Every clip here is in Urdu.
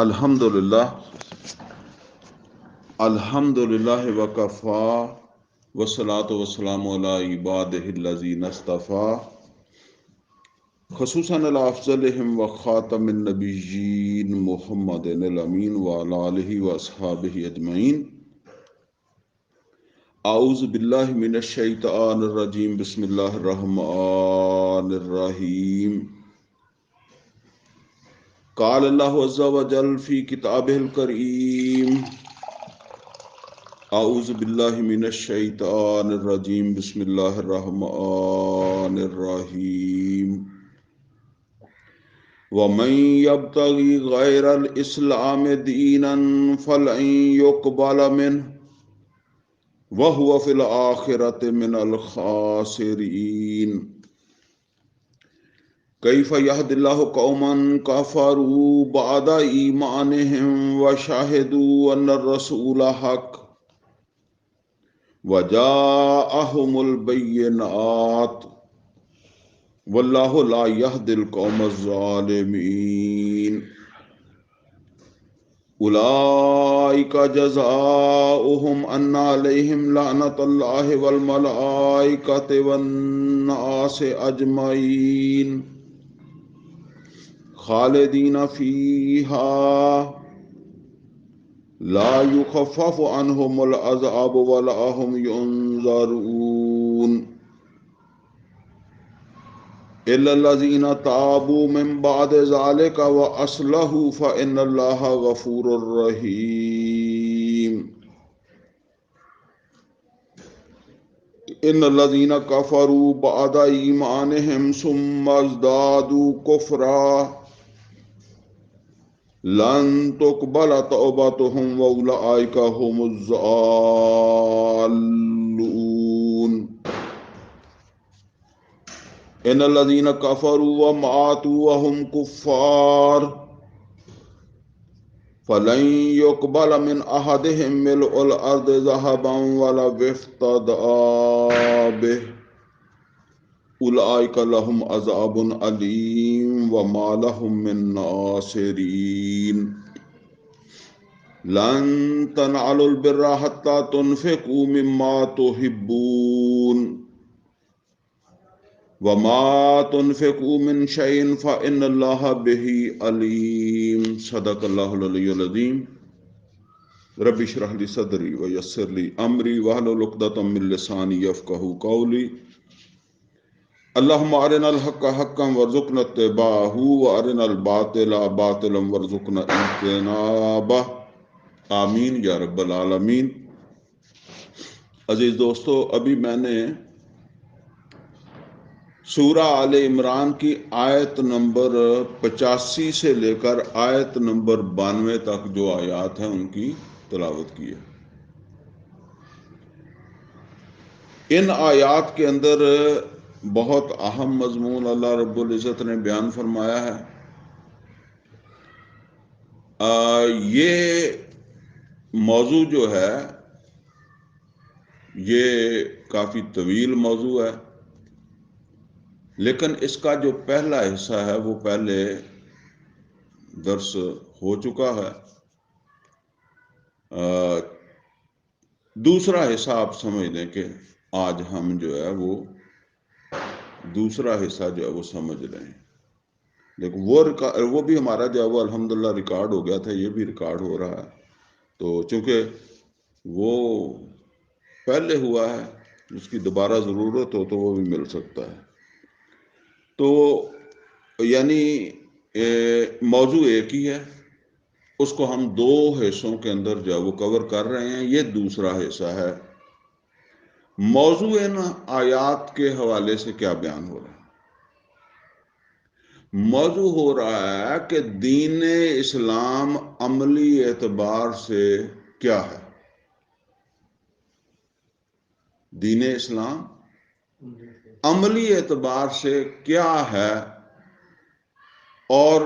الحمدللہ الحمدللہ وکفا والصلاة والسلام علی عبادہ الذین اصطفیٰ خصوصاً علی افضلہم وخاتم النبیین محمد الامین وعلی آلہ واصحابہ اجمعین. اعوذ باللہ من الشیطان الرجیم. بسم اللہ الرحمن الرحیم. قال اللہ عز وجل فی کتابہ الکریم. اعوذ باللہ من الشیطان الرجیم. بسم اللہ الرحمن الرحیم. وَمَن يَبْتَغِ غَيْرَ الْإِسْلَامِ دِينًا فَلَن يُقْبَلَ مِنْهُ وَهُوَ فِي الْآخِرَةِ مِنَ الْخَاسِرِينَ. كَيْفَ يَهْدِي اللَّهُ قَوْمًا كَفَرُوا بَعْدَ إِيمَانِهِمْ وَشَهِدُوا أَنَّ الرَّسُولَ حَقٌّ وَجَاءَهُمُ الْبَيِّنَاتُ وَاللَّهُ لَا يَهْدِي الْقَوْمَ الظَّالِمِينَ. أُولَئِكَ جَزَاؤُهُمْ أَنَّ عَلَيْهِمْ لَعْنَةَ اللَّهِ وَالْمَلَائِكَةِ وَالنَّاسِ أَجْمَعِينَ خَالِدِينَ فِيهَا لا يخفف عنهم العذاب ولا هم ينظرون إلا الذين تابوا من بعد ذلك وأصلحوا فإن الله غفور رحيم. إن الذين كفروا بعد إيمانهم ثم ازدادوا كفرا لن تقبل توبتهم وأولئك هم الضالون. إن الذين كفروا وماتوا وهم كفار فلن يقبل من أحدهم ملء الأرض ذهبا ولو افتدى به أولئك لهم عذاب أليم وما لهم من ناصرين. لن تنالوا البر حتى تنفقوا مما تحبون وما تنفقوا من شيء فإن الله به عليم. صدق الله العلي العظيم. رب اشرح لي صدري ويسر لي أمري واحلل عقدة من لساني يفقهوا قولي. اللهم ارنا الحق حقا وارزقنا اتباعه وارنا الباطل باطلا وارزقنا اجتنابه. آمین یا رب العالمین. عزیز دوستو، ابھی میں نے سورہ آل عمران کی آیت نمبر 85 سے لے کر آیت نمبر 92 تک جو آیات ہیں ان کی تلاوت کی ہے. ان آیات کے اندر بہت اہم مضمون اللہ رب العزت نے بیان فرمایا ہے. یہ موضوع جو ہے یہ کافی طویل موضوع ہے، لیکن اس کا جو پہلا حصہ ہے وہ پہلے درس ہو چکا ہے. دوسرا حصہ آپ سمجھ لیں کہ آج ہم جو ہے وہ دوسرا حصہ جو ہے وہ سمجھ رہے ہیں. لیکن وہ بھی ہمارا جو ہے وہ الحمدللہ ریکارڈ ہو گیا تھا، یہ بھی ریکارڈ ہو رہا ہے. تو چونکہ وہ پہلے ہوا ہے، اس کی دوبارہ ضرورت ہو تو وہ بھی مل سکتا ہے. تو یعنی موضوع ایک ہی ہے، اس کو ہم دو حصوں کے اندر جو ہے وہ کور کر رہے ہیں. یہ دوسرا حصہ ہے. موضوع ان آیات کے حوالے سے کیا بیان ہو رہا ہے؟ موضوع ہو رہا ہے کہ دین اسلام عملی اعتبار سے کیا ہے. دین اسلام عملی اعتبار سے کیا ہے، اور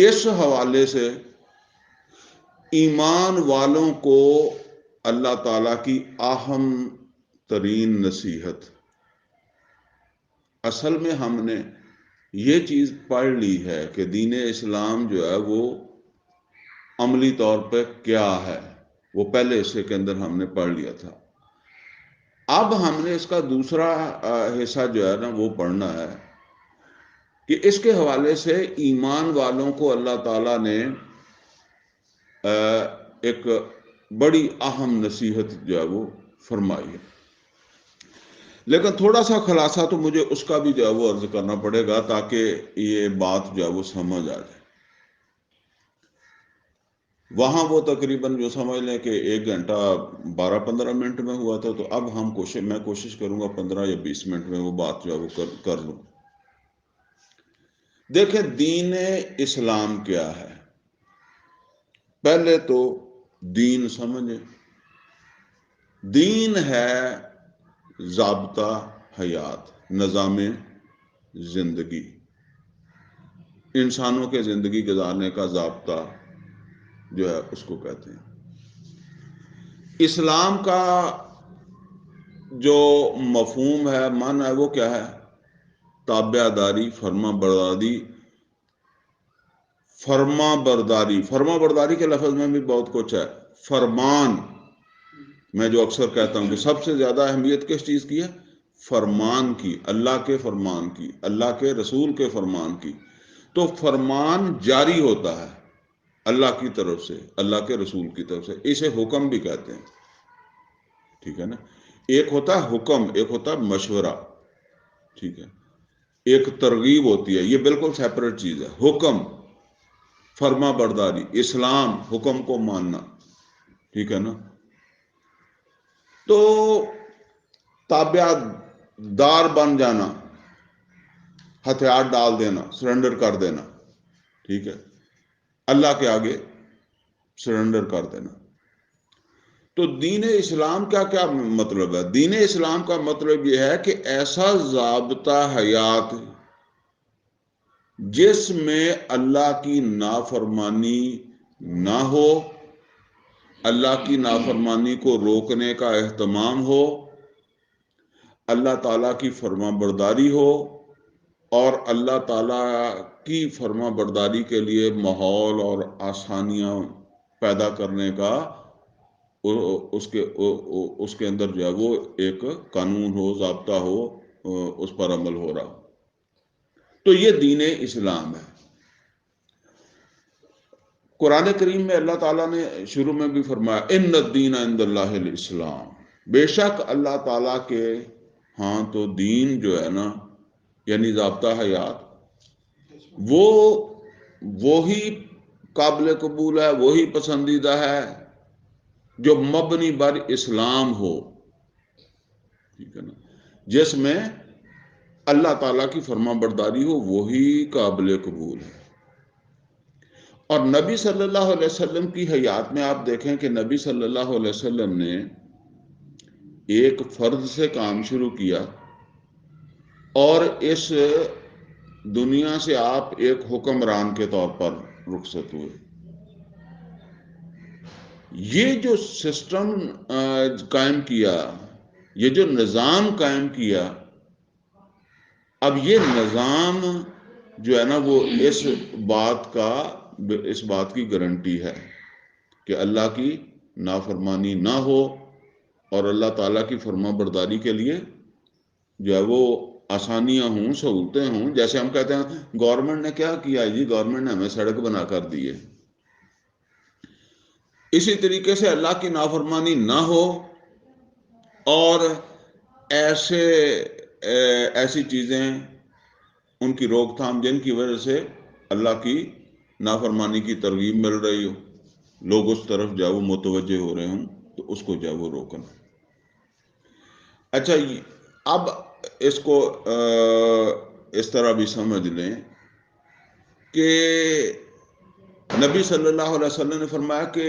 اس حوالے سے ایمان والوں کو اللہ تعالیٰ کی اہم ترین نصیحت. اصل میں ہم نے یہ چیز پڑھ لی ہے کہ دین اسلام جو ہے وہ عملی طور پہ کیا ہے، وہ پہلے حصے کے اندر ہم نے پڑھ لیا تھا۔ اب ہم نے اس کا دوسرا حصہ جو ہے نا وہ پڑھنا ہے کہ اس کے حوالے سے ایمان والوں کو اللہ تعالیٰ نے ایک بڑی اہم نصیحت جو ہے وہ فرمائی ہے، لیکن تھوڑا سا خلاصہ تو مجھے اس کا بھی جو ہے وہ عرض کرنا پڑے گا تاکہ یہ بات جو ہے وہ سمجھ آ جائے۔ وہاں وہ تقریباً جو سمجھ لیں کہ 1 گھنٹہ 12-15 منٹ میں ہوا تھا، تو اب میں کوشش کروں گا 15 یا 20 منٹ میں وہ بات جو ہے وہ کر لوں۔ دیکھیں دین اسلام کیا ہے، پہلے تو دین سمجھیں۔ دین ہے ضابطہ حیات، نظام زندگی، انسانوں کے زندگی گزارنے کا ضابطہ جو ہے اس کو کہتے ہیں۔ اسلام کا جو مفہوم ہے، معنی ہے، وہ کیا ہے؟ تابع داری، فرما برداری۔ فرما برداری کے لفظ میں بھی بہت کچھ ہے۔ فرمان، میں جو اکثر کہتا ہوں کہ سب سے زیادہ اہمیت کس چیز کی ہے؟ فرمان کی، اللہ کے فرمان کی، اللہ کے رسول کے فرمان کی۔ تو فرمان جاری ہوتا ہے اللہ کی طرف سے، اللہ کے رسول کی طرف سے، اسے حکم بھی کہتے ہیں، ٹھیک ہے نا؟ ایک ہوتا ہے حکم، ایک ہوتا ہے مشورہ، ٹھیک ہے؟ ایک ترغیب ہوتی ہے، یہ بالکل سیپریٹ چیز ہے۔ حکم، فرما برداری، اسلام، حکم کو ماننا، ٹھیک ہے نا؟ تو تابع دار بن جانا، ہتھیار ڈال دینا، سرنڈر کر دینا، ٹھیک ہے؟ اللہ کے آگے سرنڈر کر دینا۔ تو دین اسلام کا کیا مطلب ہے؟ دین اسلام کا مطلب یہ ہے کہ ایسا ضابطہ حیات جس میں اللہ کی نافرمانی نہ ہو، اللہ کی نافرمانی کو روکنے کا اہتمام ہو، اللہ تعالیٰ کی فرما برداری ہو، اور اللہ تعالیٰ کی فرما برداری کے لیے ماحول اور آسانیاں پیدا کرنے کا اس کے اندر جو ہے وہ ایک قانون ہو، ضابطہ ہو، اس پر عمل ہو رہا۔ تو یہ دین اسلام ہے۔ قرآن کریم میں اللہ تعالیٰ نے شروع میں بھی فرمایا ان الدین عند اللہ الاسلام، بے شک اللہ تعالیٰ کے ہاں تو دین جو ہے نا، یعنی ضابطہ حیات، وہی قابل قبول ہے، وہی پسندیدہ ہے جو مبنی بر اسلام ہو، ٹھیک ہے نا؟ جس میں اللہ تعالیٰ کی فرما برداری ہو، وہی قابل قبول ہے۔ اور نبی صلی اللہ علیہ وسلم کی حیات میں آپ دیکھیں کہ نبی صلی اللہ علیہ وسلم نے ایک فرض سے کام شروع کیا، اور اس دنیا سے آپ ایک حکمران کے طور پر رخصت ہوئے۔ یہ جو سسٹم قائم کیا، یہ جو نظام قائم کیا، اب یہ نظام جو ہے نا وہ اس بات کی گارنٹی ہے کہ اللہ کی نافرمانی نہ ہو، اور اللہ تعالیٰ کی فرما برداری کے لیے جو ہے وہ آسانیاں ہوں، سہولتیں ہوں۔ جیسے ہم کہتے ہیں گورنمنٹ نے کیا کیا جی، گورنمنٹ نے ہمیں سڑک بنا کر دی ہے، اسی طریقے سے اللہ کی نافرمانی نہ ہو، اور ایسی چیزیں ان کی روک تھام جن کی وجہ سے اللہ کی نافرمانی کی ترغیب مل رہی ہو، لوگ اس طرف جو وہ متوجہ ہو رہے ہوں، تو اس کو جو وہ روکنا۔ اچھا، اب اس کو اس طرح بھی سمجھ لیں کہ نبی صلی اللہ علیہ وسلم نے فرمایا کہ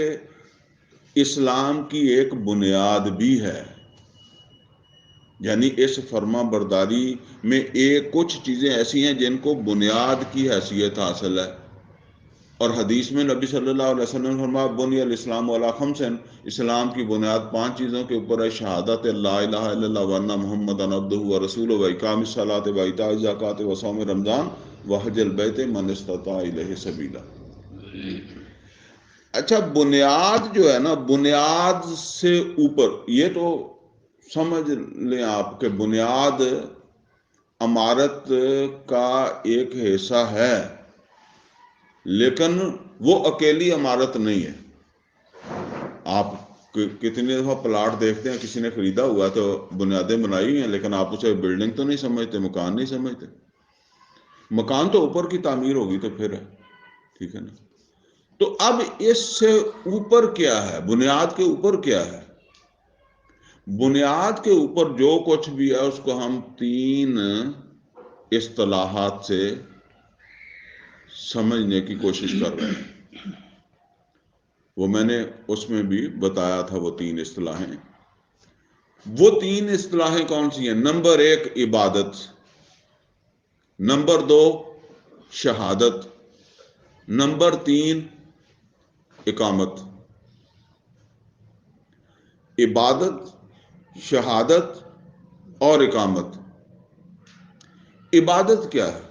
اسلام کی ایک بنیاد بھی ہے، یعنی اس فرما برداری میں کچھ چیزیں ایسی ہیں جن کو بنیاد کی حیثیت حاصل ہے۔ اور حدیث میں نبی صلی اللہ علیہ وسلم نے فرمایا بنی الاسلام علی خمس، اسلام کی بنیاد 5 چیزوں کے اوپر ہے: شہادت لا الہ الا اللہ وان محمد عبدہ ورسولہ، واقام الصلاۃ وایتاء الزکوٰۃ وصوم رمضان وحج البیت من استطاع الیہ سبیلا. اچھا بنیاد جو ہے نا، بنیاد سے اوپر، یہ تو سمجھ لیں آپ کہ بنیاد عمارت کا ایک حصہ ہے، لیکن وہ اکیلی عمارت نہیں ہے. آپ کتنی دفعہ پلاٹ دیکھتے ہیں، کسی نے خریدا ہوا تو بنیادیں بنائی ہیں، لیکن آپ اسے بلڈنگ تو نہیں سمجھتے، مکان نہیں سمجھتے. مکان تو اوپر کی تعمیر ہوگی تو پھر ہے، ٹھیک ہے نا. تو اب اس سے اوپر کیا ہے، بنیاد کے اوپر کیا ہے؟ بنیاد کے اوپر جو کچھ بھی ہے اس کو ہم 3 اصطلاحات سے سمجھنے کی کوشش کر رہے ہیں. وہ میں نے اس میں بھی بتایا تھا، وہ 3 اصطلاحیں. وہ 3 اصطلاحیں کون سی ہیں؟ نمبر 1 عبادت، نمبر 2 شہادت، نمبر 3 اقامت. عبادت، شہادت اور اقامت. عبادت کیا ہے؟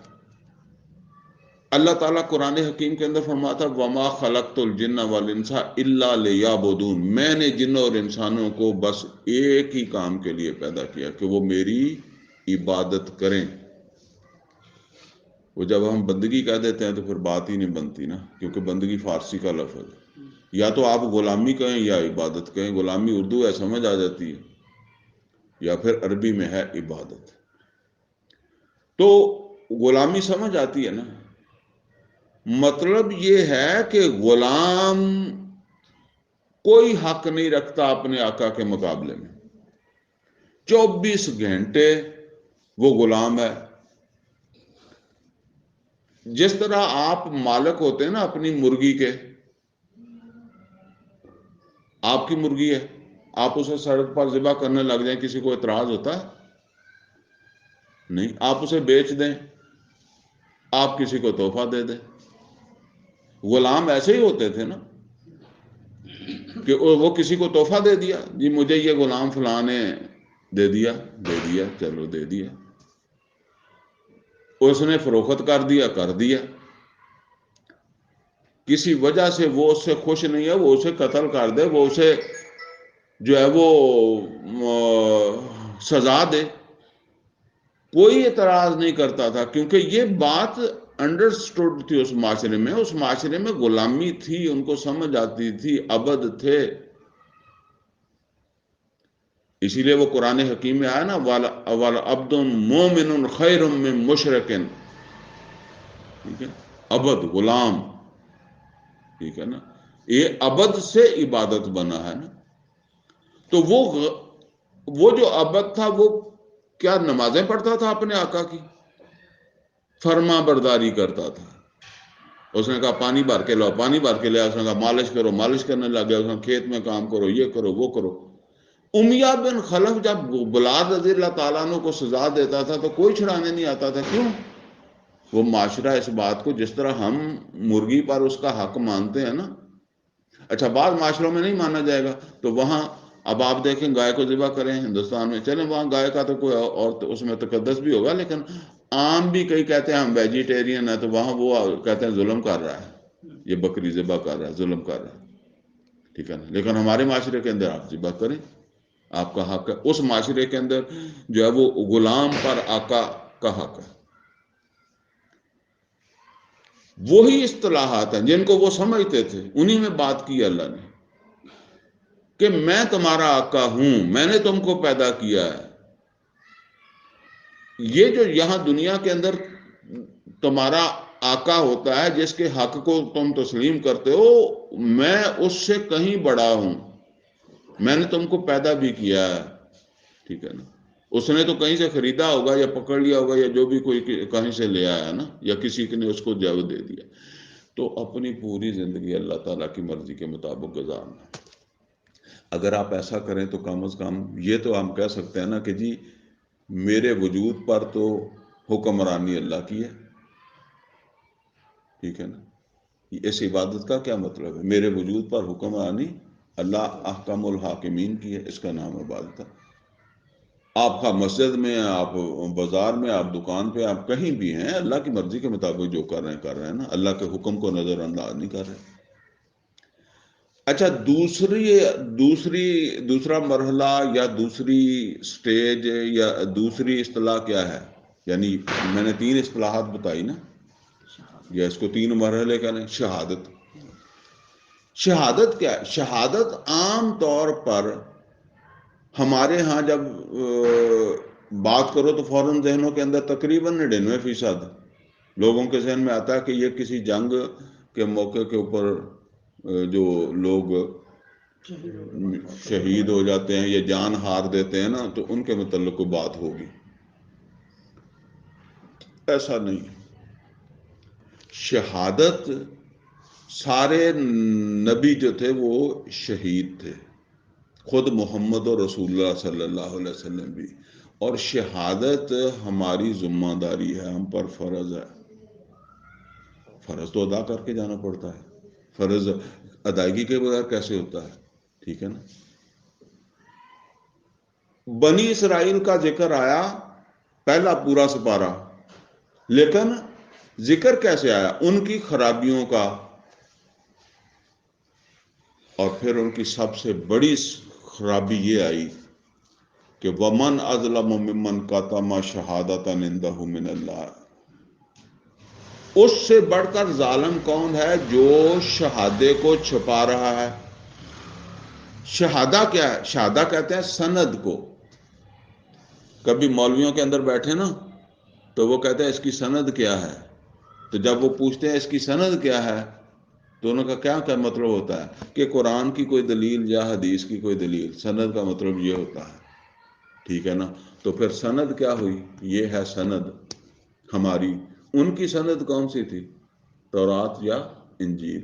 اللہ تعالیٰ قرآن حکیم کے اندر فرماتا وَمَا خَلَقْتُ الْجِنَّ وَالْإِنسَ إِلَّا لِيَعْبُدُونِ، میں نے جنوں اور انسانوں کو بس ایک ہی کام کے لیے پیدا کیا کہ وہ میری عبادت کریں. وہ جب ہم بندگی کہہ دیتے ہیں تو پھر بات ہی نہیں بنتی نا، کیونکہ بندگی فارسی کا لفظ ہے. یا تو آپ غلامی کہیں یا عبادت کہیں. غلامی اردو ہے، سمجھ آ جاتی ہے، یا پھر عربی میں ہے عبادت. تو غلامی سمجھ آتی ہے نا. مطلب یہ ہے کہ غلام کوئی حق نہیں رکھتا اپنے آقا کے مقابلے میں. 24 گھنٹے وہ غلام ہے. جس طرح آپ مالک ہوتے ہیں نا اپنی مرغی کے، آپ کی مرغی ہے، آپ اسے سڑک پر ذبح کرنے لگ جائیں، کسی کو اعتراض ہوتا ہے؟ نہیں. آپ اسے بیچ دیں، آپ کسی کو تحفہ دے دیں. غلام ایسے ہی ہوتے تھے نا، کہ وہ کسی کو تحفہ دے دیا، جی مجھے یہ غلام فلاں نے دے دیا، چلو دے دیا. اس نے فروخت کر دیا. کسی وجہ سے وہ اس سے خوش نہیں ہے، وہ اسے قتل کر دے، وہ اسے جو ہے وہ سزا دے، کوئی اعتراض نہیں کرتا تھا، کیونکہ یہ بات انڈرسٹوڈ تھی اس معاشرے میں. اس معاشرے میں غلامی تھی، ان کو سمجھ آتی تھی، عبد تھے. اسی لیے وہ قرآن حکیم میں آیا نا وَلَعَبْدٌ مُؤْمِنٌ خَيْرٌ مِّن مُشْرِكٍ، ٹھیک ہے، عبد، غلام، ٹھیک ہے نا. یہ عبد سے عبادت بنا ہے نا. تو وہ جو عبد تھا وہ کیا نمازیں پڑھتا تھا اپنے آقا کی؟ فرما برداری کرتا تھا. اس نے کہا پانی بھر کے لاؤ، پانی بھر کے لیا. اس نے کہا مالش کرو، مالش کرنے لگ گیا. اس نے کھیت میں کام کرو، یہ کرو وہ کرو. امیہ بن خلف جب بلال رضی اللہ تعالیٰ عنہ کو سزا دیتا تھا تو کوئی چھڑانے نہیں آتا تھا. کیوں؟ وہ معاشرہ اس بات کو جس طرح ہم مرغی پر اس کا حق مانتے ہیں نا. اچھا بعض معاشروں میں نہیں مانا جائے گا، تو وہاں اب آپ دیکھیں گائے کو ذبح کریں ہندوستان میں، چلیں وہاں گائے کا تو کوئی اور اس میں تقدس بھی ہوگا، لیکن عام بھی کئی کہتے ہیں ہم ویجیٹیرین ہیں، تو وہاں وہ کہتے ہیں ظلم کر رہا ہے، یہ بکری ذبح کر رہا ہے، ظلم کر رہا ہے، ٹھیک ہے نا. لیکن ہمارے معاشرے کے اندر آپ ذبح کریں، آپ کا حق ہے. اس معاشرے کے اندر جو ہے وہ غلام پر آقا کا حق ہے. وہی اصطلاحات ہیں جن کو وہ سمجھتے تھے، انہی میں بات کی اللہ نے کہ میں تمہارا آقا ہوں، میں نے تم کو پیدا کیا ہے. یہ جو یہاں دنیا کے اندر تمہارا آقا ہوتا ہے جس کے حق کو تم تسلیم کرتے ہو، میں اس سے کہیں بڑا ہوں. میں نے تم کو پیدا بھی کیا ہے، ٹھیک ہے نا. اس نے تو کہیں سے خریدا ہوگا یا پکڑ لیا ہوگا یا جو بھی کوئی کہیں سے لے آیا ہے نا، یا کسی نے اس کو جو دے دیا. تو اپنی پوری زندگی اللہ تعالیٰ کی مرضی کے مطابق گزارنا. اگر آپ ایسا کریں تو کم از کم یہ تو ہم کہہ سکتے ہیں نا کہ جی میرے وجود پر تو حکمرانی اللہ کی ہے، ٹھیک ہے نا. اس عبادت کا کیا مطلب ہے؟ میرے وجود پر حکمرانی اللہ احکم الحاکمین کی ہے، اس کا نام عبادت ہے. آپ خواہ مسجد میں ہیں، آپ بازار میں، آپ دکان پہ، آپ کہیں بھی ہیں، اللہ کی مرضی کے مطابق جو کر رہے ہیں نا، اللہ کے حکم کو نظر انداز نہیں کر رہے۔ اچھا، دوسرا مرحلہ یا دوسری سٹیج یا دوسری اصطلاح کیا ہے؟ یعنی میں نے 3 اصطلاحات بتائی نا، یا اس کو 3 مرحلے کا نہیں، شہادت۔ شہادت کیا ہے؟ شہادت عام طور پر ہمارے ہاں جب بات کرو تو فوراً ذہنوں کے اندر تقریباً 99% لوگوں کے ذہن میں آتا ہے کہ یہ کسی جنگ کے موقع کے اوپر جو لوگ شہید ہو جاتے ہیں یا جان ہار دیتے ہیں نا، تو ان کے متعلق کوئی بات ہوگی۔ ایسا نہیں۔ شہادت، سارے نبی جو تھے وہ شہید تھے، خود محمد اور رسول اللہ صلی اللہ علیہ وسلم بھی۔ اور شہادت ہماری ذمہ داری ہے، ہم پر فرض ہے۔ فرض تو ادا کر کے جانا پڑتا ہے، فرض ادائیگی کے بغیر کیسے ہوتا ہے؟ ٹھیک ہے نا؟ بنی اسرائیل کا ذکر آیا، پہلا پورا سپارہ، لیکن ذکر کیسے آیا؟ ان کی خرابیوں کا، اور پھر ان کی سب سے بڑی خرابی یہ آئی کہ وَمَنْ أَظْلَمُ مِمَّنْ كَتَمَ شَهَادَةً عِندَهُ مِنَ اللَّهِ۔ اس سے بڑھ کر ظالم کون ہے جو شہادے کو چھپا رہا ہے؟ شہادہ کیا ہے؟ شہادہ کہتے ہیں سند کو۔ کبھی مولویوں کے اندر بیٹھے نا تو وہ کہتے ہیں اس کی سند کیا ہے، تو جب وہ پوچھتے ہیں اس کی سند کیا ہے تو ان کا کیا مطلب ہوتا ہے کہ قرآن کی کوئی دلیل یا حدیث کی کوئی دلیل۔ سند کا مطلب یہ ہوتا ہے، ٹھیک ہے نا؟ تو پھر سند کیا ہوئی؟ یہ ہے سند ہماری۔ ان کی سند کون سی تھی؟ تورات یا انجیل؟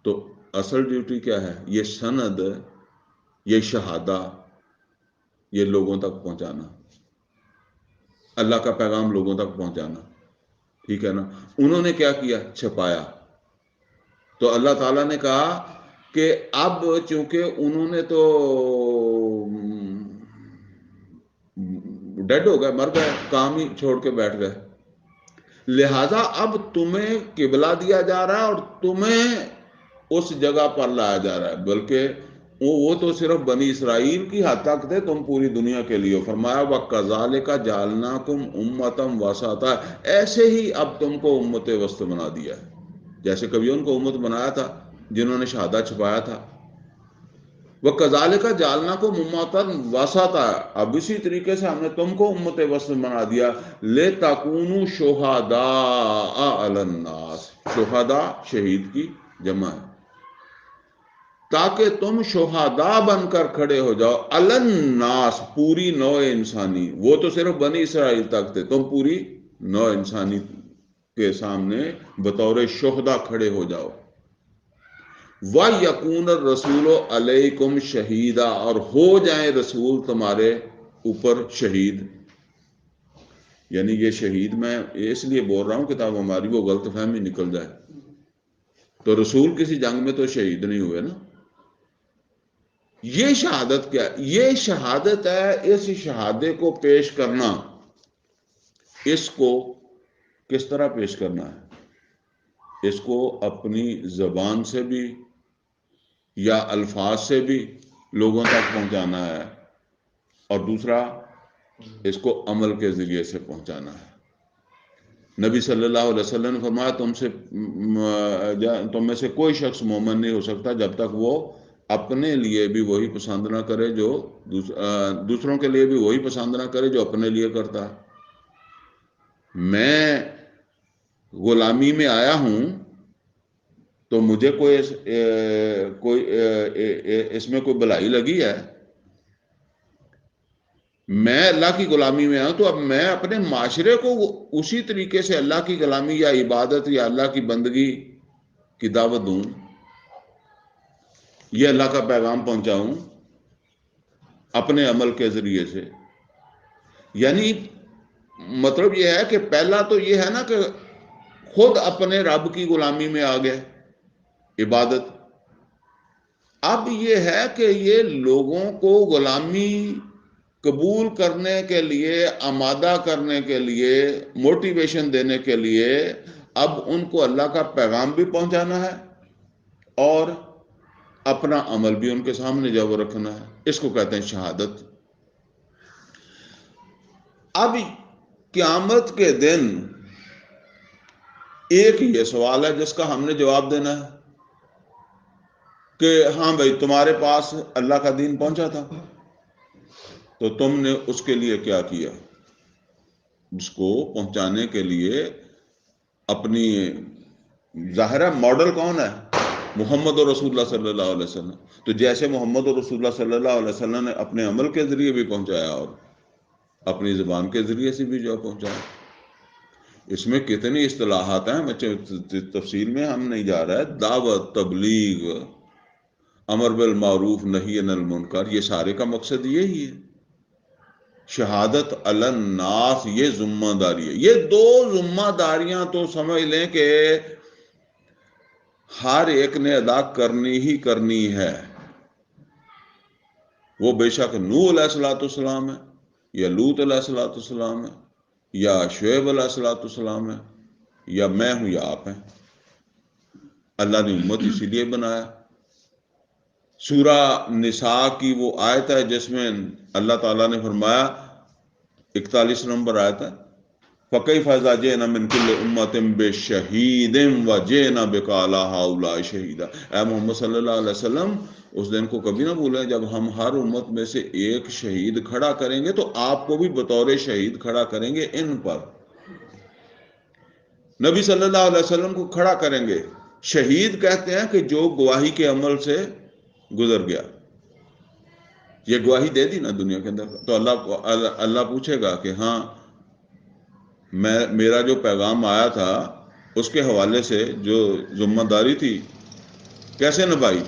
تو اصل ڈیوٹی کیا ہے؟ یہ سند، یہ شہادہ، یہ لوگوں تک پہنچانا، اللہ کا پیغام لوگوں تک پہنچانا، ٹھیک ہے نا؟ انہوں نے کیا کیا؟ چھپایا۔ تو اللہ تعالیٰ نے کہا کہ اب چونکہ انہوں نے تو ڈیڈ ہو گئے، مر گئے، کام ہی چھوڑ کے بیٹھ گئے، لہذا اب تمہیں قبلہ دیا جا رہا ہے اور تمہیں اس جگہ پر لایا جا رہا ہے، بلکہ وہ تو صرف بنی اسرائیل کی حد تک تھے، تم پوری دنیا کے لیے۔ فرمایا وَكَذَلِكَ جَعَلْنَاكُمْ أُمَّةً وَسَطًا، ایسے ہی اب تم کو امت وسط بنا دیا ہے، جیسے کبھی ان کو امت بنایا تھا جنہوں نے شہادہ چھپایا تھا۔ وَكَذَلِكَ جَعَلْنَاكُمْ أُمَّةً وَسَطًا، اب اسی طریقے سے ہم نے تم کو امت وسط بنا دیا، لِتَكُونُوا شُهَدَاءَ عَلَى النَّاسِ، شہداء شہید کی جمع ہے، تاکہ تم شہداء بن کر کھڑے ہو جاؤ، علی الناس، پوری نوع انسانی۔ وہ تو صرف بنی اسرائیل تک تھے، تم پوری نوع انسانی کے سامنے بطور شہداء کھڑے ہو جاؤ۔ وَيَكُونَ الرَّسُولُ عَلَيْكُمْ شَهِيدًا، اور ہو جائیں رسول تمہارے اوپر شہید۔ یعنی یہ شہید میں اس لیے بول رہا ہوں کہ تب ہماری وہ غلط فہمی نکل جائے، تو رسول کسی جنگ میں تو شہید نہیں ہوئے نا۔ یہ شہادت کیا؟ یہ شہادت ہے، اس شہادے کو پیش کرنا۔ اس کو کس طرح پیش کرنا ہے؟ اس کو اپنی زبان سے بھی یا الفاظ سے بھی لوگوں تک پہنچانا ہے، اور دوسرا اس کو عمل کے ذریعے سے پہنچانا ہے۔ نبی صلی اللہ علیہ وسلم نے فرمایا تم میں سے کوئی شخص مومن نہیں ہو سکتا جب تک وہ اپنے لیے بھی وہی پسند نہ کرے جو دوسروں کے لیے بھی وہی پسند نہ کرے جو اپنے لیے کرتا ہے۔ میں غلامی میں آیا ہوں تو مجھے کوئی اس میں کوئی بھلائی لگی ہے؟ میں اللہ کی غلامی میں آیا ہوں تو اب میں اپنے معاشرے کو اسی طریقے سے اللہ کی غلامی یا عبادت یا اللہ کی بندگی کی دعوت دوں، یہ اللہ کا پیغام پہنچاؤں اپنے عمل کے ذریعے سے۔ یعنی مطلب یہ ہے کہ پہلا تو یہ ہے نا کہ خود اپنے رب کی غلامی میں آ گئے، عبادت۔ اب یہ ہے کہ یہ لوگوں کو غلامی قبول کرنے کے لیے، آمادہ کرنے کے لیے، موٹیویشن دینے کے لیے اب ان کو اللہ کا پیغام بھی پہنچانا ہے اور اپنا عمل بھی ان کے سامنے جب رکھنا ہے. اس کو کہتے ہیں شہادت. اب قیامت کے دن ایک یہ سوال ہے جس کا ہم نے جواب دینا ہے کہ ہاں بھائی تمہارے پاس اللہ کا دین پہنچا تھا تو تم نے اس کے لیے کیا کیا؟ اس کو پہنچانے کے لیے اپنی ظاہرہ ماڈل کون ہے؟ محمد رسول اللہ صلی اللہ علیہ وسلم. تو جیسے محمد رسول اللہ صلی اللہ علیہ وسلم نے اپنے عمل کے ذریعے بھی پہنچایا اور اپنی زبان کے ذریعے سے بھی جو پہنچایا. اس میں کتنی اصطلاحات ہیں، تفصیل میں ہم نہیں جا رہا ہے. دعوت، تبلیغ، امر بالمعروف نہی عن المنکر، یہ سارے کا مقصد یہی ہے. شہادت علی الناس یہ ذمہ داری ہے. یہ دو ذمہ داریاں تو سمجھ لیں کہ ہر ایک نے ادا کرنی ہی کرنی ہے. وہ بے شک نوح علیہ السلام ہے یا لوط علیہ السلام ہے یا شعیب علیہ السلام ہے یا میں ہوں یا آپ ہیں. اللہ نے امت اسی لیے بنایا. سورہ نساء کی وہ آیت ہے جس میں اللہ تعالیٰ نے فرمایا، 41 نمبر آیت ہے، فَكَيْفَ إِذَا جِئْنَا مِنْ كُلِّ أُمَّةٍ بِشَهِيدٍ وَجِئْنَا بِكَ عَلَىٰ هَٰؤُلَاءِ شَهِيدًا. اے محمد صلی اللہ علیہ وسلم اس دن کو کبھی نہ بھولیں جب ہم ہر امت میں سے ایک شہید کھڑا کریں گے تو آپ کو بھی بطور شہید کھڑا کریں گے ان پر. نبی صلی اللہ علیہ وسلم کو کھڑا کریں گے. شہید کہتے ہیں کہ جو گواہی کے عمل سے گزر گیا. یہ گواہی دے دی نا دنیا کے اندر، تو اللہ پوچھے گا کہ ہاں میرا جو پیغام آیا تھا اس کے حوالے سے جو ذمہ داری تھی کیسے نبھائی؟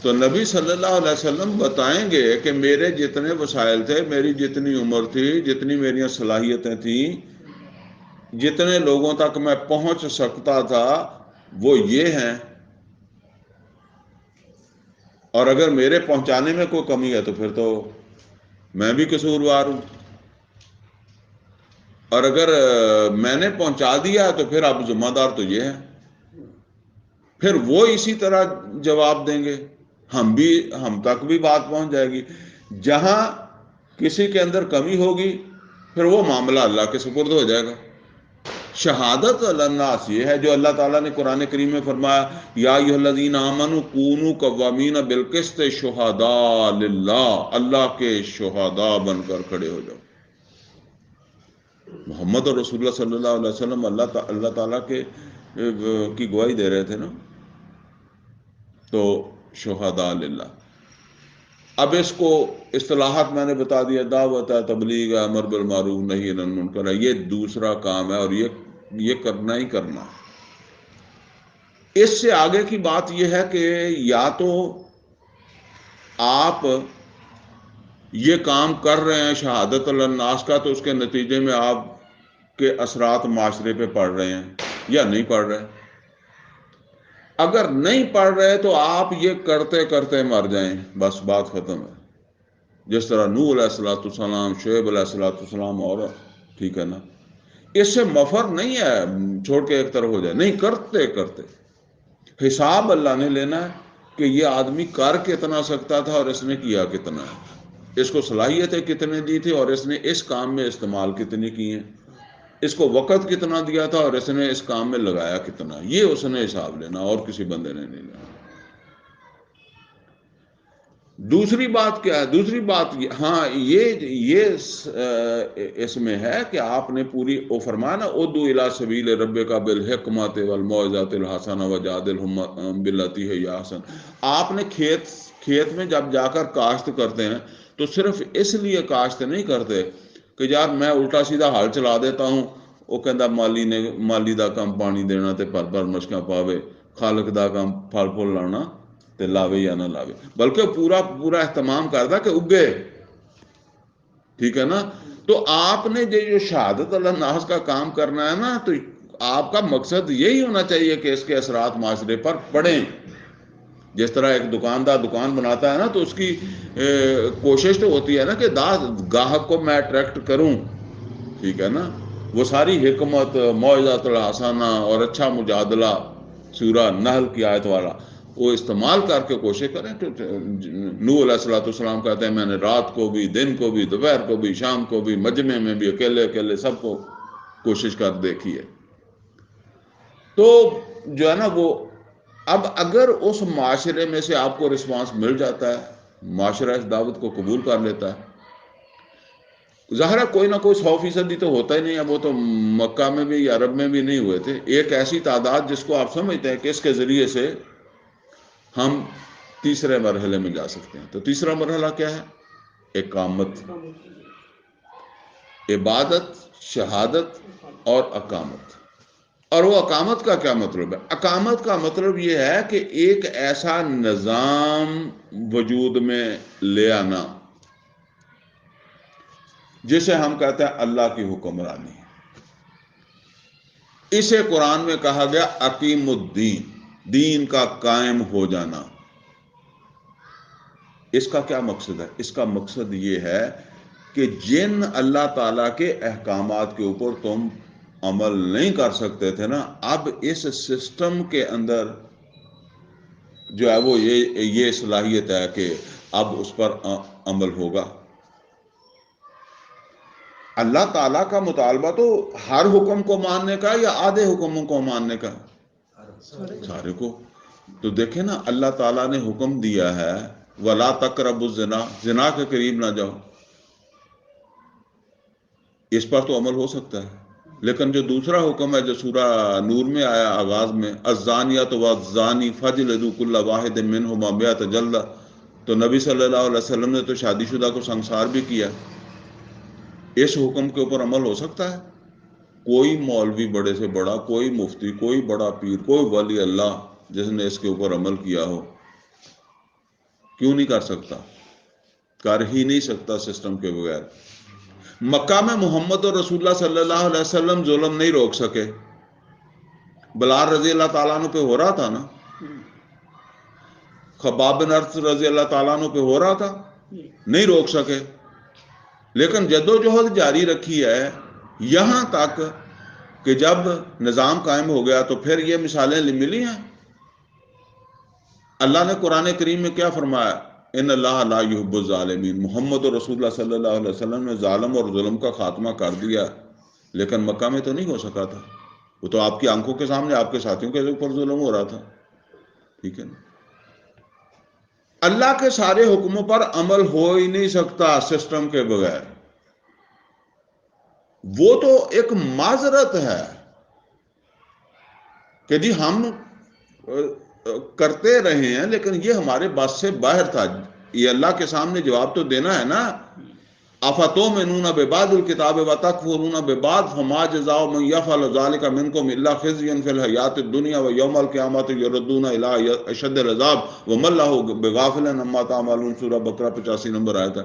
تو نبی صلی اللہ علیہ وسلم بتائیں گے کہ میرے جتنے وسائل تھے، میری جتنی عمر تھی، جتنی میری صلاحیتیں تھیں، جتنے لوگوں تک میں پہنچ سکتا تھا وہ یہ ہیں، اور اگر میرے پہنچانے میں کوئی کمی ہے تو پھر تو میں بھی قصوروار ہوں، اور اگر میں نے پہنچا دیا تو پھر اب ذمہ دار تو یہ ہے. پھر وہ اسی طرح جواب دیں گے، ہم تک بھی بات پہنچ جائے گی. جہاں کسی کے اندر کمی ہوگی پھر وہ معاملہ اللہ کے سپرد ہو جائے گا. شہادت علی الناس یہ ہے جو اللہ تعالیٰ نے قرآن کریم میں فرمایا، یا ایھا الذین آمنوا کونوا قوامین بالقسط شہداء للہ، اللہ کے شہداء بن کر کھڑے ہو جاؤ. محمد اور رسول اللہ صلی اللہ علیہ وسلم اللہ تعالیٰ کی گواہی دے رہے تھے نا، تو شہداء للہ. اب اس کو اصطلاحات میں نے بتا دیا، دعوت ہے، تبلیغ ہے، امر بالمعروف نہی عن المنکر ہے، یہ دوسرا کام ہے اور یہ کرنا ہی کرنا. اس سے آگے کی بات یہ ہے کہ یا تو آپ یہ کام کر رہے ہیں شہادت علی الناس کا تو اس کے نتیجے میں آپ کے اثرات معاشرے پہ پڑ رہے ہیں یا نہیں پڑ رہے. اگر نہیں پڑھ رہے تو آپ یہ کرتے کرتے مر جائیں، بس بات ختم ہے. جس طرح نوح علیہ السلام، شعیب علیہ السلام، اور ٹھیک ہے نا، اس سے مفر نہیں ہے چھوڑ کے ایک طرف ہو جائے، نہیں، کرتے کرتے حساب اللہ نے لینا ہے کہ یہ آدمی کر کتنا سکتا تھا اور اس نے کیا کتنا ہے، اس کو صلاحیتیں کتنے دی تھی اور اس نے اس کام میں استعمال کتنی کی ہیں، اس کو وقت کتنا دیا تھا اور اس نے اس کام میں لگایا کتنا. یہ اس نے حساب لینا اور کسی بندے نے نہیں لینا. دوسری بات کیا ہے؟ دوسری بات ہاں یہ اس میں ہے کہ آپ نے پوری وہ فرمایا نا، ادعو الی سبیل ربک بالحکمۃ والموعظۃ الحسنہ وجادلھم باللتی ہی احسن. آپ نے کھیت میں جب جا کر کاشت کرتے ہیں تو صرف اس لیے کاشت نہیں کرتے کہ یار میں الٹا سیدھا ہل چلا دیتا ہوں، وہ کہندا مالی دا کام پانی دینا تے پر مشکاں پاوے، خالق دا کام پھل پھول لانا تے لاوے یا نہ لاوے، بلکہ پورا اہتمام کردا کہ اگے. ٹھیک ہے نا. تو آپ نے جو شہادت علی الناس کا کام کرنا ہے نا، تو آپ کا مقصد یہی ہونا چاہیے کہ اس کے اثرات معاشرے پر پڑیں. جس طرح ایک دکاندار دکان بناتا ہے نا تو اس کی کوشش تو ہوتی ہے نا کہ گاہک کو میں اٹریکٹ کروں، ٹھیک ہے نا. وہ ساری حکمت، موعظۃ الحسنہ اور اچھا مجادلہ سورہ نحل کی آیت والا وہ استعمال کر کے کوشش کریں. نوح علیہ الصلوۃ والسلام کہتے ہیں میں نے رات کو بھی، دن کو بھی، دوپہر کو بھی، شام کو بھی، مجمع میں بھی، اکیلے اکیلے سب کو کوشش کر دیکھی ہے. تو جو ہے نا وہ اب اگر اس معاشرے میں سے آپ کو رسپانس مل جاتا ہے، معاشرہ اس دعوت کو قبول کر لیتا ہے، ظاہر ہے کوئی نہ کوئی 100% تو ہوتا ہی نہیں ہے. وہ تو مکہ میں بھی عرب میں بھی نہیں ہوئے تھے. ایک ایسی تعداد جس کو آپ سمجھتے ہیں کہ اس کے ذریعے سے ہم تیسرے مرحلے میں جا سکتے ہیں. تو تیسرا مرحلہ کیا ہے؟ اقامت، عبادت، شہادت اور اقامت. اور وہ اقامت کا کیا مطلب ہے؟ اقامت کا مطلب یہ ہے کہ ایک ایسا نظام وجود میں لے آنا جسے ہم کہتے ہیں اللہ کی حکمرانی. اسے قرآن میں کہا گیا اقیم الدین، دین کا قائم ہو جانا. اس کا کیا مقصد ہے؟ اس کا مقصد یہ ہے کہ جن اللہ تعالیٰ کے احکامات کے اوپر تم عمل نہیں کر سکتے تھے نا، اب اس سسٹم کے اندر جو ہے وہ یہ صلاحیت ہے کہ اب اس پر عمل ہوگا. اللہ تعالیٰ کا مطالبہ تو ہر حکم کو ماننے کا یا آدھے حکموں کو ماننے کا؟ سارے کو. تو دیکھیں نا اللہ تعالیٰ نے حکم دیا ہے وَلَا تَقْرَبُوا الزِّنَا، زنا کے قریب نہ جاؤ. اس پر تو عمل ہو سکتا ہے. لیکن جو دوسرا حکم ہے جو سورہ نور میں آیا آغاز میں، الزانیۃ والزانی فاجلدوا کل واحد منہما مئۃ جلدہ، تو نبی صلی اللہ علیہ وسلم نے تو شادی شدہ کو سنسار بھی کیا. اس حکم کے اوپر عمل ہو سکتا ہے؟ کوئی مولوی بڑے سے بڑا، کوئی مفتی، کوئی بڑا پیر، کوئی ولی اللہ جس نے اس کے اوپر عمل کیا ہو کیوں نہیں کر سکتا؟ کر ہی نہیں سکتا سسٹم کے بغیر. مکہ میں محمد اور رسول اللہ صلی اللہ علیہ وسلم ظلم نہیں روک سکے. بلال رضی اللہ تعالیٰ عنہ پہ ہو رہا تھا نا، خباب بن ارت رضی اللہ تعالیٰ عنہ پہ ہو رہا تھا، نہیں روک سکے. لیکن جدوجہد جاری رکھی ہے یہاں تک کہ جب نظام قائم ہو گیا تو پھر یہ مثالیں ملی ہیں. اللہ نے قرآن کریم میں کیا فرمایا؟ ان اللہ لا یحب الظالمین. محمد اور رسول اللہ صلی اللہ علیہ وسلم نے ظالم اور ظلم کا خاتمہ کر دیا، لیکن مکہ میں تو نہیں ہو سکا تھا. وہ تو آپ کی آنکھوں کے سامنے آپ کے ساتھیوں کے اوپر ظلم ہو رہا تھا. ٹھیک ہے نا. اللہ کے سارے حکموں پر عمل ہو ہی نہیں سکتا سسٹم کے بغیر. وہ تو ایک معذرت ہے کہ جی ہم کرتے رہے ہیں لیکن یہ ہمارے بس سے باہر تھا. یہ اللہ کے سامنے جواب تو دینا ہے نا. افتؤمنون ببعض الکتاب وتکفرون ببعض فما جزاء من یفعل ذلک منکم الا خزی فی الحیاۃ الدنیا ویوم القیامۃ یردون الی اشد العذاب وما اللہ بغافل عما تعملون. سورہ بقرہ 85 نمبر آیت ہے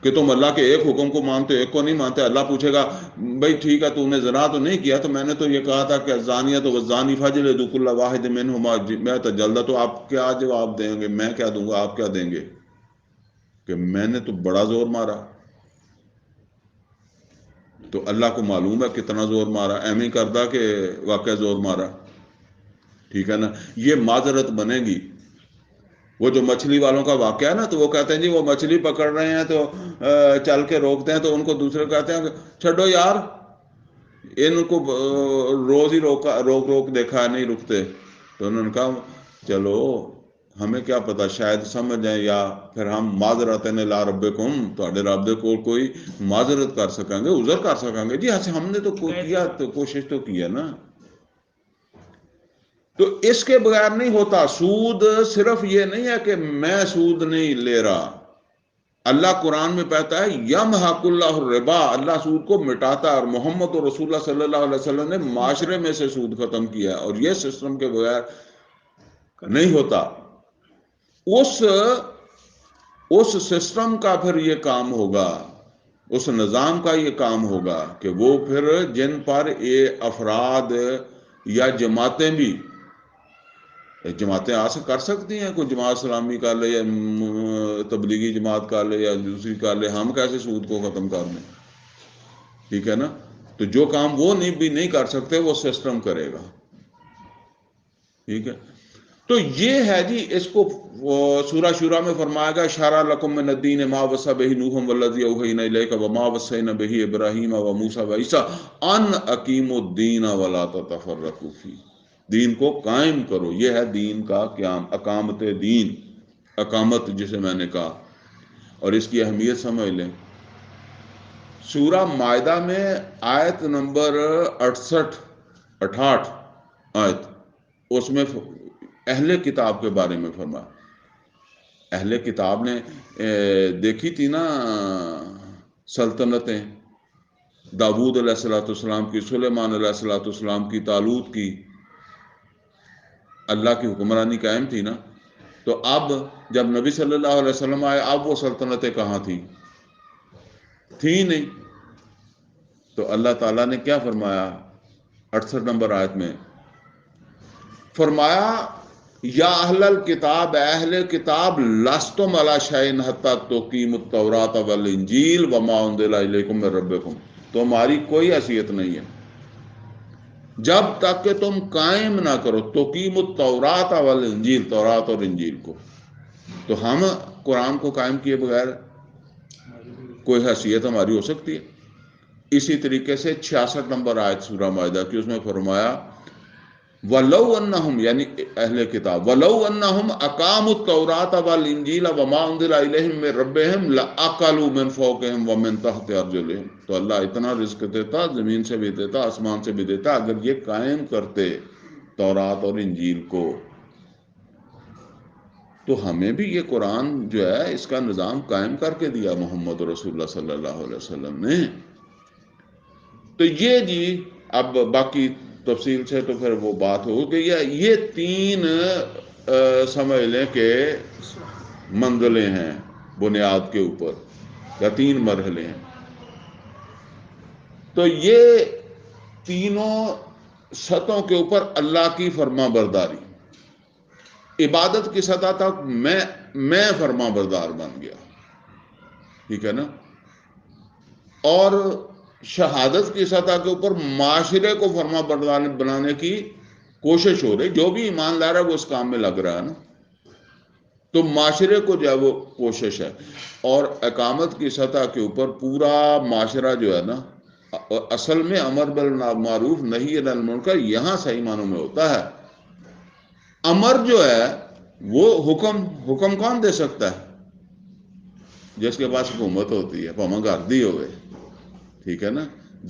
کہ تم اللہ کے ایک حکم کو مانتے ایک کو نہیں مانتے. اللہ پوچھے گا بھائی ٹھیک ہے تو نے زنا تو نہیں کیا، تو میں نے تو یہ کہا تھا کہ زانیۃ والزانی فاجلدوا کل واحد منہما مئۃ جلدہ. تو آپ کیا جواب دیں گے؟ میں کیا دوں گا؟ آپ کیا دیں گے کہ میں نے تو بڑا زور مارا. تو اللہ کو معلوم ہے کتنا زور مارا، ایمی کردہ کہ واقعہ زور مارا. ٹھیک ہے نا. یہ معذرت بنے گی. وہ جو مچھلی والوں کا واقعہ ہے نا، تو وہ کہتے ہیں جی وہ مچھلی پکڑ رہے ہیں تو چل کے روکتے ہیں، تو ان کو دوسرے کہتے ہیں چھڈو یار، ان کو روز ہی روک دیکھا ہے نہیں رکتے. تو انہوں نے کہا چلو ہمیں کیا پتا، شاید سمجھ جائیں یا پھر ہم معذرت لا ربکم، تواڈے رب دے کول کوئی معذرت کر سکیں گے، عذر کر سکیں گے. جی ہم نے تو کیا، تو کوشش تو کی ہے نا. تو اس کے بغیر نہیں ہوتا. سود صرف یہ نہیں ہے کہ میں سود نہیں لے رہا. اللہ قرآن میں کہتا ہے یمحق اللہ الربا، اللہ سود کو مٹاتا ہے. اور محمد اور رسول اللہ صلی اللہ علیہ وسلم نے معاشرے میں سے سود ختم کیا ہے، اور یہ سسٹم کے بغیر نہیں ہوتا. اس سسٹم کا پھر یہ کام ہوگا، اس نظام کا یہ کام ہوگا کہ وہ پھر جن پر یہ افراد یا جماعتیں بھی جماعتیں کر سکتی ہیں، کوئی جماعت اسلامی کر لے یا تبلیغی جماعت کر لے یا دوسری کر لے، ہم کیسے سود کو ختم کر لیں؟ ٹھیک ہے نا؟ تو جو کام وہ نہیں کر سکتے وہ سسٹم کرے گا. ٹھیک ہے. تو یہ ہے جی، اس کو سورہ شورى میں فرمایا گا شرع لکم من الدین ما وصى به نوح والذی اوحینا الیک وما وصینا به ابراہیم وموسیٰ وعیسیٰ ان اقیموا الدین ولا تتفرقوا فیہ. دین کو قائم کرو، یہ ہے دین کا قیام، اقامت دین، اقامت جسے میں نے کہا. اور اس کی اہمیت سمجھ لیں. سورہ مائدہ میں آیت نمبر 68 آیت، اس میں اہل کتاب کے بارے میں فرمایا. اہل کتاب نے دیکھی تھی نا سلطنتیں، داود علیہ السلام کی، سلیمان علیہ السلام کی، طالوت کی، اللہ کی حکمرانی قائم تھی نا. تو اب جب نبی صلی اللہ علیہ وسلم آئے، اب وہ سلطنتیں کہاں تھیں؟ تھی نہیں. تو اللہ تعالیٰ نے کیا فرمایا 68 نمبر آیت میں؟ فرمایا یا اہل الکتاب، اہل کتاب، لستم علی شیء حتی تقیموا التوراۃ والانجیل وما انزل الیکم من ربکم. تمہاری کوئی حیثیت نہیں ہے جب تک کہ تم قائم نہ کرو تقیموا التوراۃ والانجیل، تورات اور انجیل کو. تو ہم قرآن کو قائم کیے بغیر کوئی حیثیت ہماری ہو سکتی ہے؟ اسی طریقے سے 66 نمبر آیت سورہ مائدہ کی، اس میں فرمایا وَلَوْ أَنَّهُمْ، یعنی اہل کتاب، وَلَوْ أَنَّهُمْ أَقَامُوا التَّوْرَاةَ وَالْإِنْجِيلَ وَمَا أُنزِلَ إِلَيْهِم مِّن رَّبِّهِمْ لَأَكَلُوا مِن فَوْقِهِمْ وَمِن تَحْتِ أَرْجُلِهِمْ. تو اللہ اتنا رزق دیتا، زمین سے بھی دیتا، آسمان سے بھی دیتا، اگر یہ قائم کرتے تورات اور انجیل کو. تو ہمیں بھی یہ قرآن جو ہے اس کا نظام قائم کر کے دیا محمد رسول اللہ صلی اللہ علیہ وسلم نے. تو یہ جی اب باقی تفصیل سے تو پھر وہ بات ہو کہ یہ 3 سمجھ لیں کہ منزلیں ہیں بنیاد کے اوپر، یا 3 مرحلے ہیں. تو یہ تینوں سطحوں کے اوپر اللہ کی فرما برداری. عبادت کی سطح تک میں فرما بردار بن گیا، ٹھیک ہے نا. اور شہادت کی سطح کے اوپر معاشرے کو فرما بردار بنانے کی کوشش ہو رہی. جو بھی ایمان لا رہا ہے وہ اس کام میں لگ رہا ہے نا. تو معاشرے کو جو ہے وہ کوشش ہے. اور اقامت کی سطح کے اوپر پورا معاشرہ جو ہے نا، اصل میں امر بالمعروف نہی عن المنکر یہاں صحیح معنوں میں ہوتا ہے. امر جو ہے وہ حکم کون دے سکتا ہے؟ جس کے پاس حکومت ہوتی ہے، پاما گاردی ہوئے، ٹھیک ہے نا.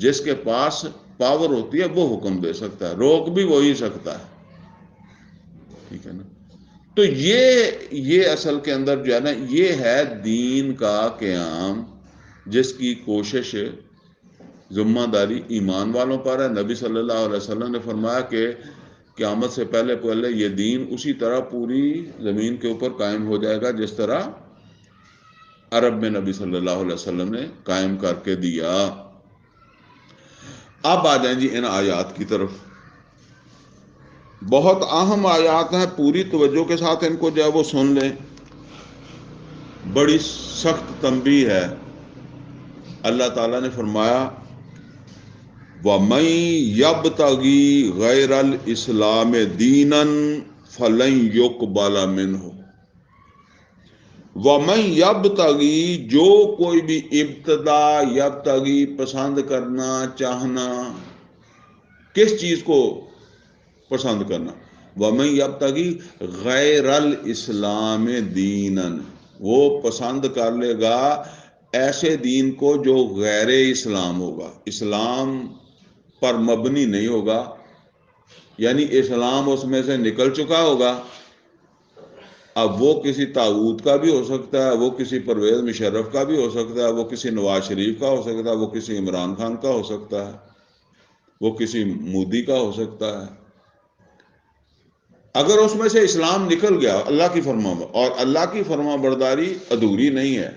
جس کے پاس پاور ہوتی ہے وہ حکم دے سکتا ہے، روک بھی وہی سکتا ہے، ٹھیک ہے نا. تو یہ اصل کے اندر جو ہے نا، یہ ہے دین کا قیام، جس کی کوشش ذمہ داری ایمان والوں پر ہے. نبی صلی اللہ علیہ وسلم نے فرمایا کہ قیامت سے پہلے یہ دین اسی طرح پوری زمین کے اوپر قائم ہو جائے گا جس طرح عرب میں نبی صلی اللہ علیہ وسلم نے قائم کر کے دیا. اب آ جائیں جی ان آیات کی طرف. بہت اہم آیات ہیں، پوری توجہ کے ساتھ ان کو جو ہے وہ سن لیں. بڑی سخت تنبیہ ہے. اللہ تعالیٰ نے فرمایا وَمَن يَبْتَغِي غَيْرَ الْإِسْلَامِ دِينًا فَلَن يُقْبَلَ مِنْهُ. وَمَن يَبْتَغِي، جو کوئی بھی ابتدا، یبتغی پسند کرنا، چاہنا، کس چیز کو پسند کرنا؟ وَمَن يَبْتَغِي غَيْرَ الْإِسْلَامِ دِينًا، وہ پسند کر لے گا ایسے دین کو جو غیر اسلام ہوگا، اسلام پر مبنی نہیں ہوگا، یعنی اسلام اس میں سے نکل چکا ہوگا. اب وہ کسی طاغوت کا بھی ہو سکتا ہے، وہ کسی پرویز مشرف کا بھی ہو سکتا ہے، وہ کسی نواز شریف کا ہو سکتا ہے، وہ کسی عمران خان کا ہو سکتا ہے، وہ کسی مودی کا ہو سکتا ہے. اگر اس میں سے اسلام نکل گیا، اللہ کی اور اللہ کی فرما برداری ادھوری نہیں ہے.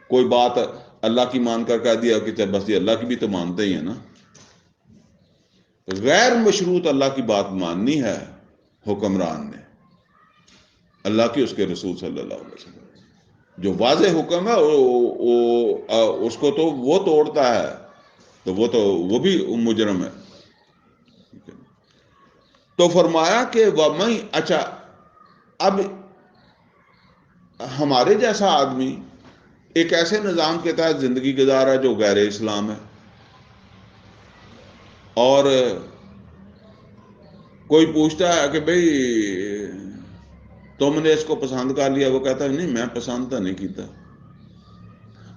کوئی بات اللہ کی مان کر کہہ دیا کہ بس یہ اللہ کی بھی تو مانتے ہی ہیں نا. غیر مشروط اللہ کی بات ماننی ہے حکمران نے، اللہ کی اس کے رسول صلی اللہ علیہ وسلم، جو واضح حکم ہے اس کو تو وہ توڑتا ہے تو وہ بھی مجرم ہے. تو فرمایا کہ وَمَن، اچھا اب ہمارے جیسا آدمی ایک ایسے نظام کے تحت زندگی گزار ہے جو غیر اسلام ہے، اور کوئی پوچھتا ہے کہ بھئی تم نے اس کو پسند کر لیا، وہ کہتا ہے نہیں میں پسند تو نہیں کیتا.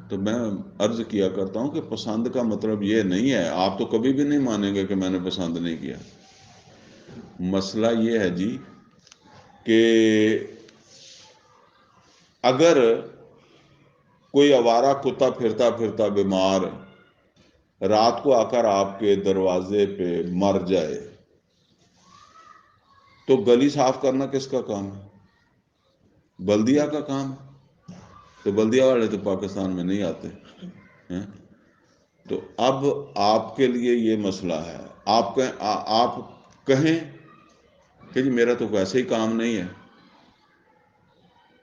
تو میں عرض کیا کرتا ہوں کہ پسند کا مطلب یہ نہیں ہے، آپ تو کبھی بھی نہیں مانیں گے کہ میں نے پسند نہیں کیا. مسئلہ یہ ہے جی کہ اگر کوئی آوارہ کتا پھرتا پھرتا بیمار رات کو آ کر آپ کے دروازے پہ مر جائے تو گلی صاف کرنا کس کا کام ہے؟ بلدیہ کا کام ہے. تو بلدیہ والے تو پاکستان میں نہیں آتے ہیں. تو اب آپ کے لیے یہ مسئلہ ہے، آپ کہیں کہ جی میرا تو ویسے ہی کام نہیں ہے،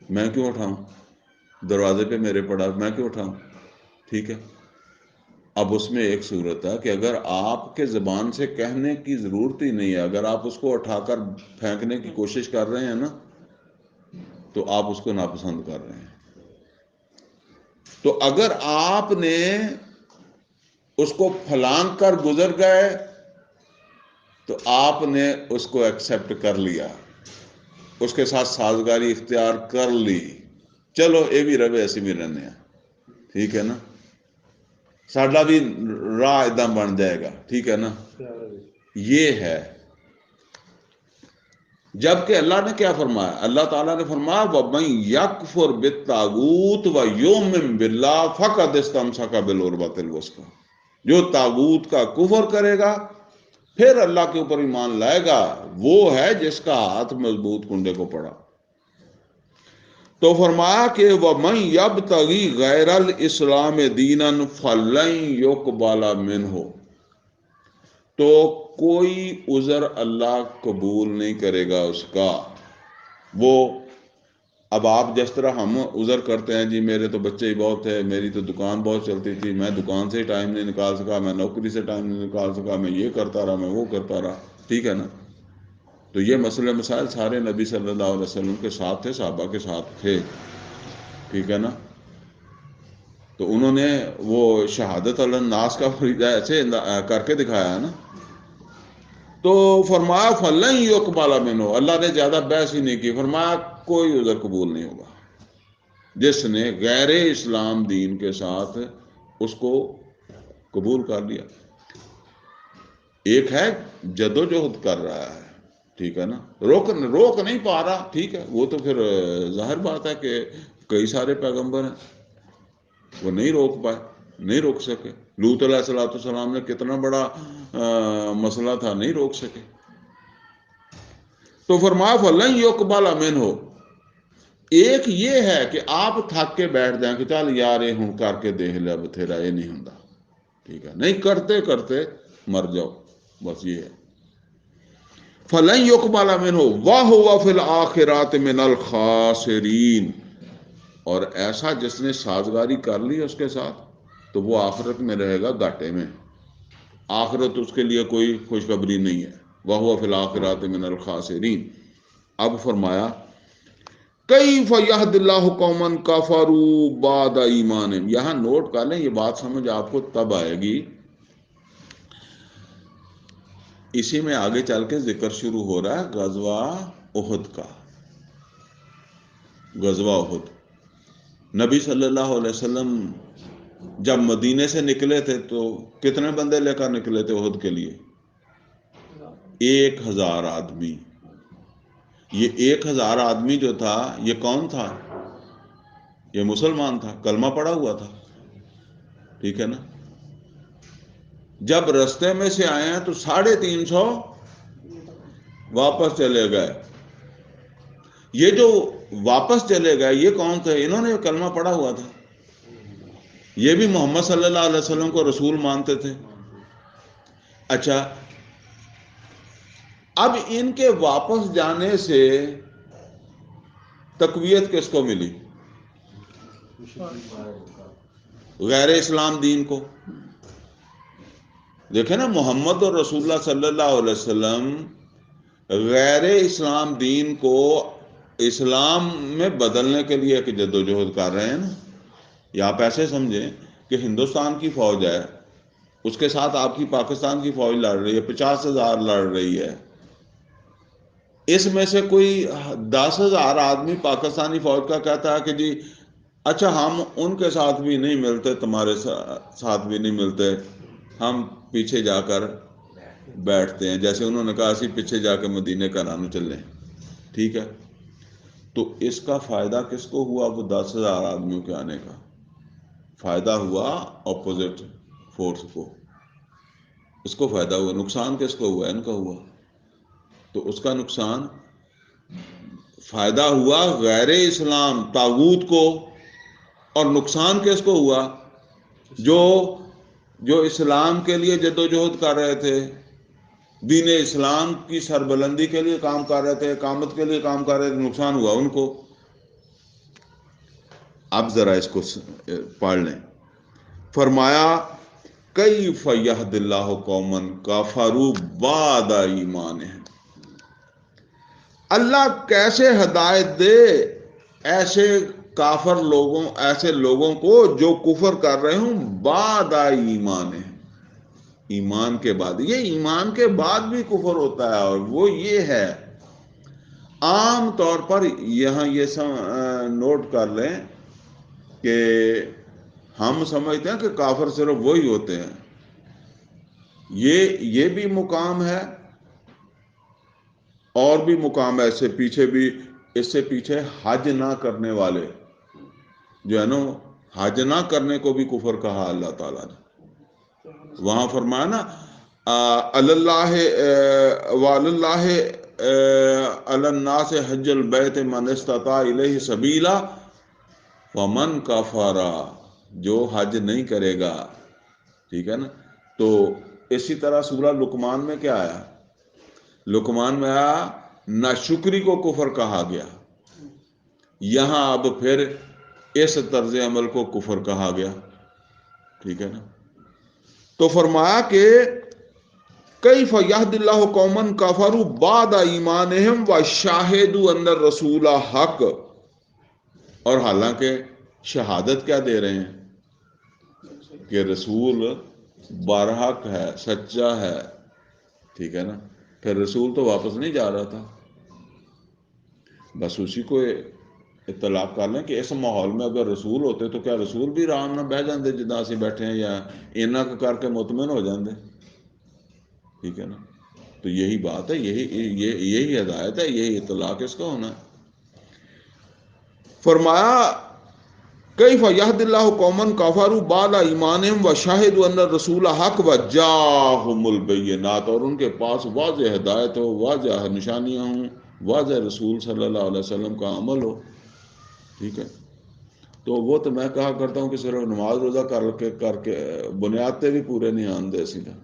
میں کیوں اٹھاؤں، دروازے پہ میرے پڑا میں کیوں اٹھاؤں. ٹھیک ہے، اب اس میں ایک صورت ہے کہ اگر آپ کے زبان سے کہنے کی ضرورت ہی نہیں ہے، اگر آپ اس کو اٹھا کر پھینکنے کی کوشش کر رہے ہیں نا تو آپ اس کو ناپسند کر رہے ہیں. تو اگر آپ نے اس کو پھلانگ کر گزر گئے تو آپ نے اس کو ایکسیپٹ کر لیا، اس کے ساتھ سازگاری اختیار کر لی، چلو یہ بھی رہے ایسے بھی رہنے ہیں، ٹھیک ہے نا، ساڈا بھی راہ ادھا بن جائے گا، ٹھیک ہے نا. یہ ہے. جبکہ اللہ نے کیا فرمایا؟ اللہ تعالیٰ نے فرمایا وَمَن يَكْفُرْ بِالطَّاغُوتِ وَيُؤْمِن بِاللَّهِ فَقَدِ اسْتَمْسَكَ بِالْعُرْوَةِ الْوُثْقَىٰ، جو طاغوت کا کفر کرے گا پھر اللہ کے اوپر ایمان لائے گا، وہ ہے جس کا ہاتھ مضبوط کنڈے کو پڑا. تو فرمایا کہ وَمَن يَبْتَغِي غَيْرَ الْإِسْلَامِ دِينًا فَلَن يُقْبَلَ مِنْهُ، تو کوئی عذر اللہ قبول نہیں کرے گا اس کا. وہ اب آپ جس طرح ہم عذر کرتے ہیں جی میرے تو بچے ہی بہت تھے، میری تو دکان بہت چلتی تھی، میں دکان سے ہی ٹائم نہیں نکال سکا، میں نوکری سے ٹائم نہیں نکال سکا، میں یہ کرتا رہا، میں وہ کرتا رہا، ٹھیک ہے نا. تو یہ مسئلے مسائل سارے نبی صلی اللہ علیہ وسلم کے ساتھ تھے، صحابہ کے ساتھ تھے، ٹھیک ہے نا. تو انہوں نے وہ شہادت علی الناس کا فریضہ ایسے کر کے دکھایا ہے نا. تو فرمایا فَلَن يُقْبَلَ مِنْهُ، اللہ نے زیادہ بحث ہی نہیں کی، فرمایا کوئی عذر قبول نہیں ہوگا جس نے غیر اسلام دین کے ساتھ اس کو قبول کر لیا. ایک ہے جدوجہد کر رہا ہے، ٹھیک ہے نا، روک نہیں پا رہا، ٹھیک ہے، وہ تو پھر ظاہر بات ہے کہ کئی سارے پیغمبر ہیں وہ نہیں روک پائے، نہیں روک سکے. لوط علیہ السلام نے کتنا بڑا مسئلہ تھا، نہیں روک سکے. تو فرمایا فَلَن يُقْبَلَ مِنْهُ. ایک یہ ہے کہ آپ تھک کے بیٹھ جائیں کہ چل یار یہ ہوں کر کے دیکھ لیا بتھیرا، یہ نہیں ہوں، ٹھیک ہے، نہیں کرتے کرتے مر جاؤ، بس یہ ہے. فَلَن يُقْبَلَ مِنْهُ وَهُوَ فِي الْآخِرَةِ مِنَ الْخَاسِرِينَ. اور ایسا جس نے سازگاری کر لی اس کے ساتھ تو وہ آخرت میں رہے گا گھاٹے میں، آخرت اس کے لیے کوئی خوشخبری نہیں ہے. وَهُوَ فِي الْآخِرَةِ مِنَ الْخَاسِرِينَ. اب فرمایا كَيْفَ يَهْدِ اللَّهُ قَوْمًا كَفَرُوا بَعْدَ إِيمَانِهِمْ. یہاں نوٹ کر لیں، یہ بات سمجھ آپ کو تب آئے گی، اسی میں آگے چل کے ذکر شروع ہو رہا ہے غزوہ احد کا. غزوہ احد، نبی صلی اللہ علیہ وسلم جب مدینے سے نکلے تھے تو کتنے بندے لے کر نکلے تھے احد کے لیے؟ 1000 آدمی. یہ 1000 آدمی جو تھا یہ کون تھا؟ یہ مسلمان تھا، کلمہ پڑا ہوا تھا، ٹھیک ہے نا. جب رستے میں سے آئے ہیں تو 350 واپس چلے گئے. یہ جو واپس چلے گئے یہ کون تھے؟ انہوں نے کلمہ پڑا ہوا تھا، یہ بھی محمد صلی اللہ علیہ وسلم کو رسول مانتے تھے. اچھا اب ان کے واپس جانے سے تقویت کس کو ملی؟ غیر اسلام دین کو. دیکھیں نا، محمد اور رسول اللہ صلی اللہ علیہ وسلم غیر اسلام دین کو اسلام میں بدلنے کے لیے ایک جدوجہد کر رہے ہیں نا. یا آپ ایسے سمجھیں کہ ہندوستان کی فوج ہے، اس کے ساتھ آپ کی پاکستان کی فوج لڑ رہی ہے، 50,000 لڑ رہی ہے. اس میں سے کوئی 10,000 آدمی پاکستانی فوج کا کہتا ہے کہ جی اچھا ہم ان کے ساتھ بھی نہیں ملتے، تمہارے ساتھ بھی نہیں ملتے، ہم پیچھے جا کر بیٹھتے ہیں. جیسے انہوں نے کہا اسی پیچھے جا کے مدینے کا نام چلیں. ٹھیک ہے، تو اس کا فائدہ کس کو ہوا؟ وہ 10,000 آدمیوں کے آنے کا فائدہ ہوا اپوزٹ فورس کو، اس کو فائدہ ہوا. نقصان کس کو ہوا؟ ان کا ہوا. تو اس کا نقصان، فائدہ ہوا غیر اسلام طاغوت کو، اور نقصان کس کو ہوا؟ جو اسلام کے لیے جدوجہد کر رہے تھے، دین اسلام کی سربلندی کے لیے کام کر رہے تھے، اقامت کے لیے کام کر رہے تھے، نقصان ہوا ان کو. اب ذرا اس کو پڑھ لیں. فرمایا کیف یہد اللہ قوما کفروا بعد ایمانہم، اللہ کیسے ہدایت دے ایسے کافر لوگوں، ایسے لوگوں کو جو کفر کر رہے ہوں بعد ایمان ہے، ایمان کے بعد. یہ ایمان کے بعد بھی کفر ہوتا ہے، اور وہ یہ ہے عام طور پر یہاں یہ نوٹ کر لیں کہ ہم سمجھتے ہیں کہ کافر صرف وہی ہوتے ہیں. یہ بھی مقام ہے، اور بھی مقام ہے. اس سے پیچھے حج نہ کرنے والے جو ہے نا، حج نہ کرنے کو بھی کفر کہا اللہ تعالیٰ نے. وہاں فرمایا نا اللہ وَعَلَى عَلَى النَّاسِ حَجُّ الْبَيْتِ مَنِ اسْتَطَاعَ إِلَيْهِ سَبِيلًا وَمَنْ كَفَرَ، جو حج نہیں کرے گا. ٹھیک ہے نا. تو اسی طرح سورہ لقمان میں کیا آیا؟ لقمان میں آیا ناشکری کو کفر کہا گیا. یہاں اب پھر اس طرز عمل کو کفر کہا گیا. ٹھیک ہے نا. تو فرمایا کہ کیف یہد اللہ قوما کفروا بعد ایمانہم وشاہدوا ان الرسول حق، اور حالانکہ شہادت کیا دے رہے ہیں کہ رسول برحق ہے، سچا ہے. ٹھیک ہے نا. پھر رسول تو واپس نہیں جا رہا تھا. بس اسی کو اطلاع کر لیں کہ اس ماحول میں اگر رسول ہوتے تو کیا رسول بھی آرام نہ بہ جاندے جداں اسی بیٹھے ہیں، یا اینا کر کے مطمئن ہو جاندے. ٹھیک ہے نا. تو یہی بات ہے، یہی ہدایت ہے، یہی اطلاع کس کا ہونا ہے. فرمایا کیف یہد اللہ قوما کفروا بعد ایمانہم وشاہدوا ان الرسول حق وجاءہم البینات، اور ان کے پاس واضح ہدایت ہو، واضح نشانیاں ہوں، واضح رسول صلی اللہ علیہ وسلم کا عمل ہو. ٹھیک ہے. تو وہ تو میں کہا کرتا ہوں کہ صرف نماز روزہ کر کے بنیاد پہ بھی پورے نہیں آندے سیدھا.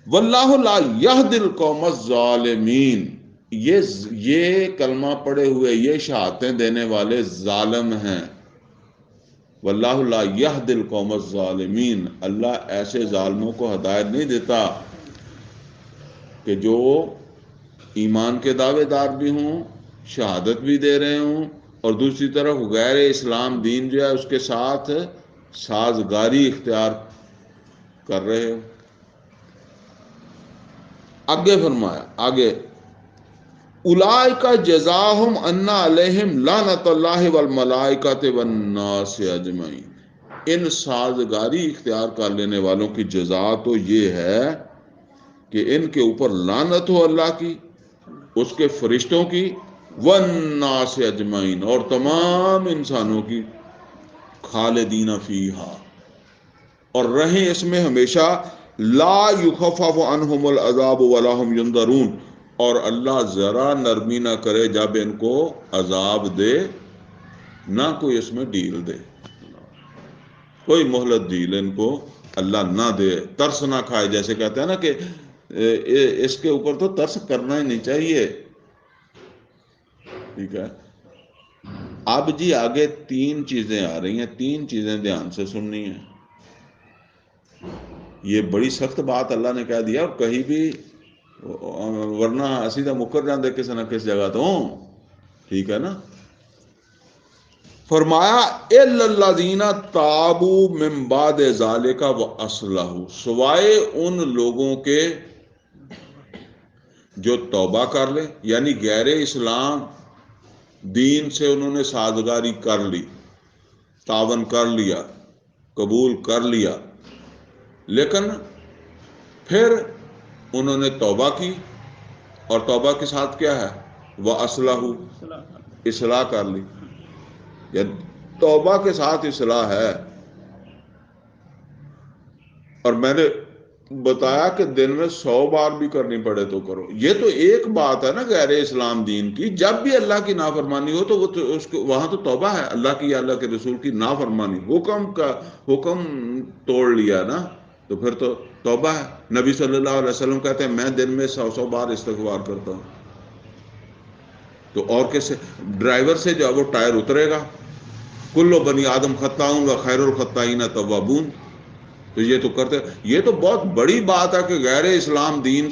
واللہ لا یہدی القوم الظالمین، یہ کلمہ پڑھے ہوئے، یہ شہادتیں دینے والے ظالم ہیں. واللہ لا یہدی القوم الظالمین، اللہ ایسے ظالموں کو ہدایت نہیں دیتا کہ جو ایمان کے دعوے دار بھی ہوں، شہادت بھی دے رہے ہوں، اور دوسری طرف غیر اسلام دین جو ہے اس کے ساتھ سازگاری اختیار کر رہے ہو. آگے فرمایا، آگے اولئک جزاؤہم ان علیہم لعنۃ اللہ والملائکۃ والناس اجمعین، ان سازگاری اختیار کر لینے والوں کی جزا تو یہ ہے کہ ان کے اوپر لعنت ہو اللہ کی، اس کے فرشتوں کی، والناس اجمعین، اور تمام انسانوں کی، خالدین فیہا، اور رہیں اس میں ہمیشہ، لا یخفف عنہم العذاب ولا هم ینظرون، اور اللہ ذرا نرمی نہ کرے جب ان کو عذاب دے، نہ کوئی اس میں ڈیل دے، کوئی مہلت ڈیل ان کو اللہ نہ دے، ترس نہ کھائے. جیسے کہتے ہیں نا کہ اس کے اوپر تو ترس کرنا ہی نہیں چاہیے. ٹھیک ہے. اب جی آگے 3 چیزیں آ رہی ہیں، 3 چیزیں دھیان سے سننی ہیں. یہ بڑی سخت بات اللہ نے کہہ دیا، اور کہیں بھی ورنہ سیدھا مکر جاندے کسی نہ کس جگہ تو. ٹھیک ہے نا. فرمایا الا الذین تابوا من بعد ذلک واصلحوا، سوائے ان لوگوں کے جو توبہ کر لیں، یعنی غیر اسلام دین سے انہوں نے سازگاری کر لی، تعاون کر لیا، قبول کر لیا، لیکن پھر انہوں نے توبہ کی، اور توبہ کے ساتھ کیا ہے؟ وَأَصْلَحُوا، اصلاح کر لی. یا توبہ کے ساتھ اصلاح ہے. اور میں نے بتایا کہ دن میں 100 بار بھی کرنی پڑے تو کرو. یہ تو ایک بات ہے نا غیر اسلام دین کی. جب بھی اللہ کی نافرمانی ہو تو وہ تو اس کو وہاں تو توبہ ہے. اللہ کی، اللہ کے رسول کی نافرمانی، حکم توڑ لیا نا، تو پھر تو توبہ ہے. نبی صلی اللہ علیہ وسلم کہتے ہیں میں دن میں 100 بار استغفار کرتا ہوں. تو اور کیسے؟ ڈرائیور سے جو وہ ٹائر اترے گا، کلو بنی آدم خطاؤں و خیر الخطائین توابون، تو یہ تو کرتے. یہ تو بہت بڑی بات ہے کہ غیر اسلام دین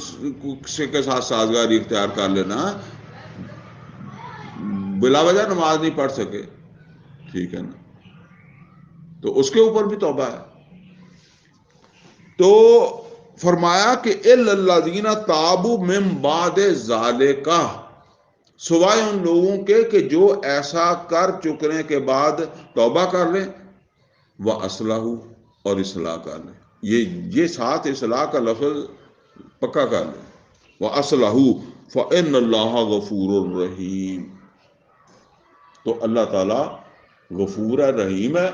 کے ساتھ سازگاری اختیار کر لینا، بلا وجہ نماز نہیں پڑھ سکے. ٹھیک ہے نا. تو اس کے اوپر بھی توبہ ہے. تو فرمایا کہ الا الذین تابوا من بعد ذلک، سوائے ان لوگوں کے کہ جو ایسا کر چکنے کے بعد توبہ کر لیں، وَأَصْلَحُوا، اور اصلاح کر لیں. یہ ساتھ اصلاح کا لفظ پکا کر لیں. وَأَصْلَحُوا فَإِنَّ اللَّهَ غَفُورٌ رَحِيمٌ، تو اللہ تعالیٰ غفور ہے، رحیم ہے.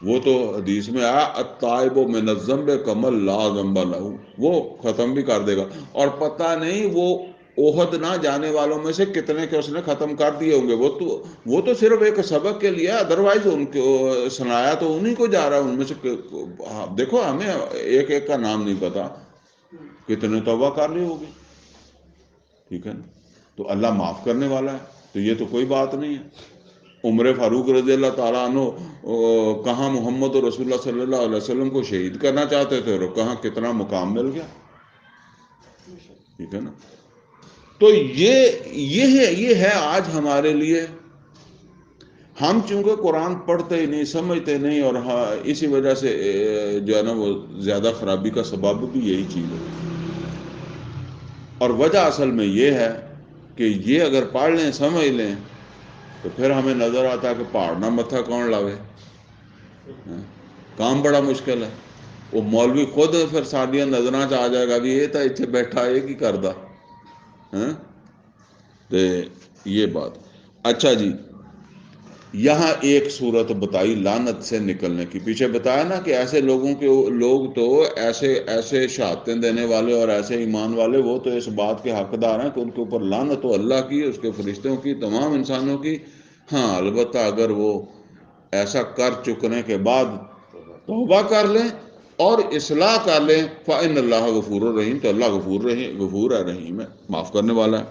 وہ تو حدیث میں آیا التائب من الذنب کمن لا ذنب لہ، وہ ختم بھی کر دے گا. اور پتہ نہیں وہ احد نہ جانے والوں میں سے کتنے کے اس نے ختم کر دیے ہوں گے. وہ تو صرف ایک سبق کے لیے، ادروائز ان کو سنایا تو انہی کو جا رہا ہے. ان میں سے دیکھو ہمیں ایک ایک کا نام نہیں پتا، کتنے توبہ کر لی ہوگی. ٹھیک ہے نا. تو اللہ معاف کرنے والا ہے، تو یہ تو کوئی بات نہیں ہے. عمر فاروق رضی اللہ تعالیٰ عنہ کہاں محمد رسول اللہ صلی اللہ علیہ وسلم کو شہید کرنا چاہتے تھے، اور کہاں کتنا مقام مل گیا. ٹھیک ہے نا. تو یہ ہے آج ہمارے لیے. ہم چونکہ قرآن پڑھتے ہی نہیں، سمجھتے نہیں، اور اسی وجہ سے جو ہے نا وہ زیادہ خرابی کا سبب بھی یہی چیز ہے. اور وجہ اصل میں یہ ہے کہ یہ اگر پڑھ لیں، سمجھ لیں، تو پھر ہمیں نظر آتا ہے کہ پہاڑ نہ متھا کون لاوے. کام بڑا مشکل ہے. وہ مولوی خود پھر ساڈیاں نظراں چ آ جائے گا بھی یہ تو اتنے بیٹھا یہ کی کردا. تو یہ بات. اچھا جی، یہاں ایک صورت بتائی لعنت سے نکلنے کی. پیچھے بتایا نا کہ ایسے لوگ تو ایسے شہادتیں دینے والے اور ایسے ایمان والے، وہ تو اس بات کے حقدار ہیں کہ ان کے اوپر لعنت ہو، اللہ کی، اس کے فرشتوں کی، تمام انسانوں کی. ہاں البتہ اگر وہ ایسا کر چکنے کے بعد توبہ کر لیں اور اصلاح کر لیں، فإن اللہ غفور الرحیم، تو اللہ غفور ہے، رحیم ہے، معاف کرنے والا ہے.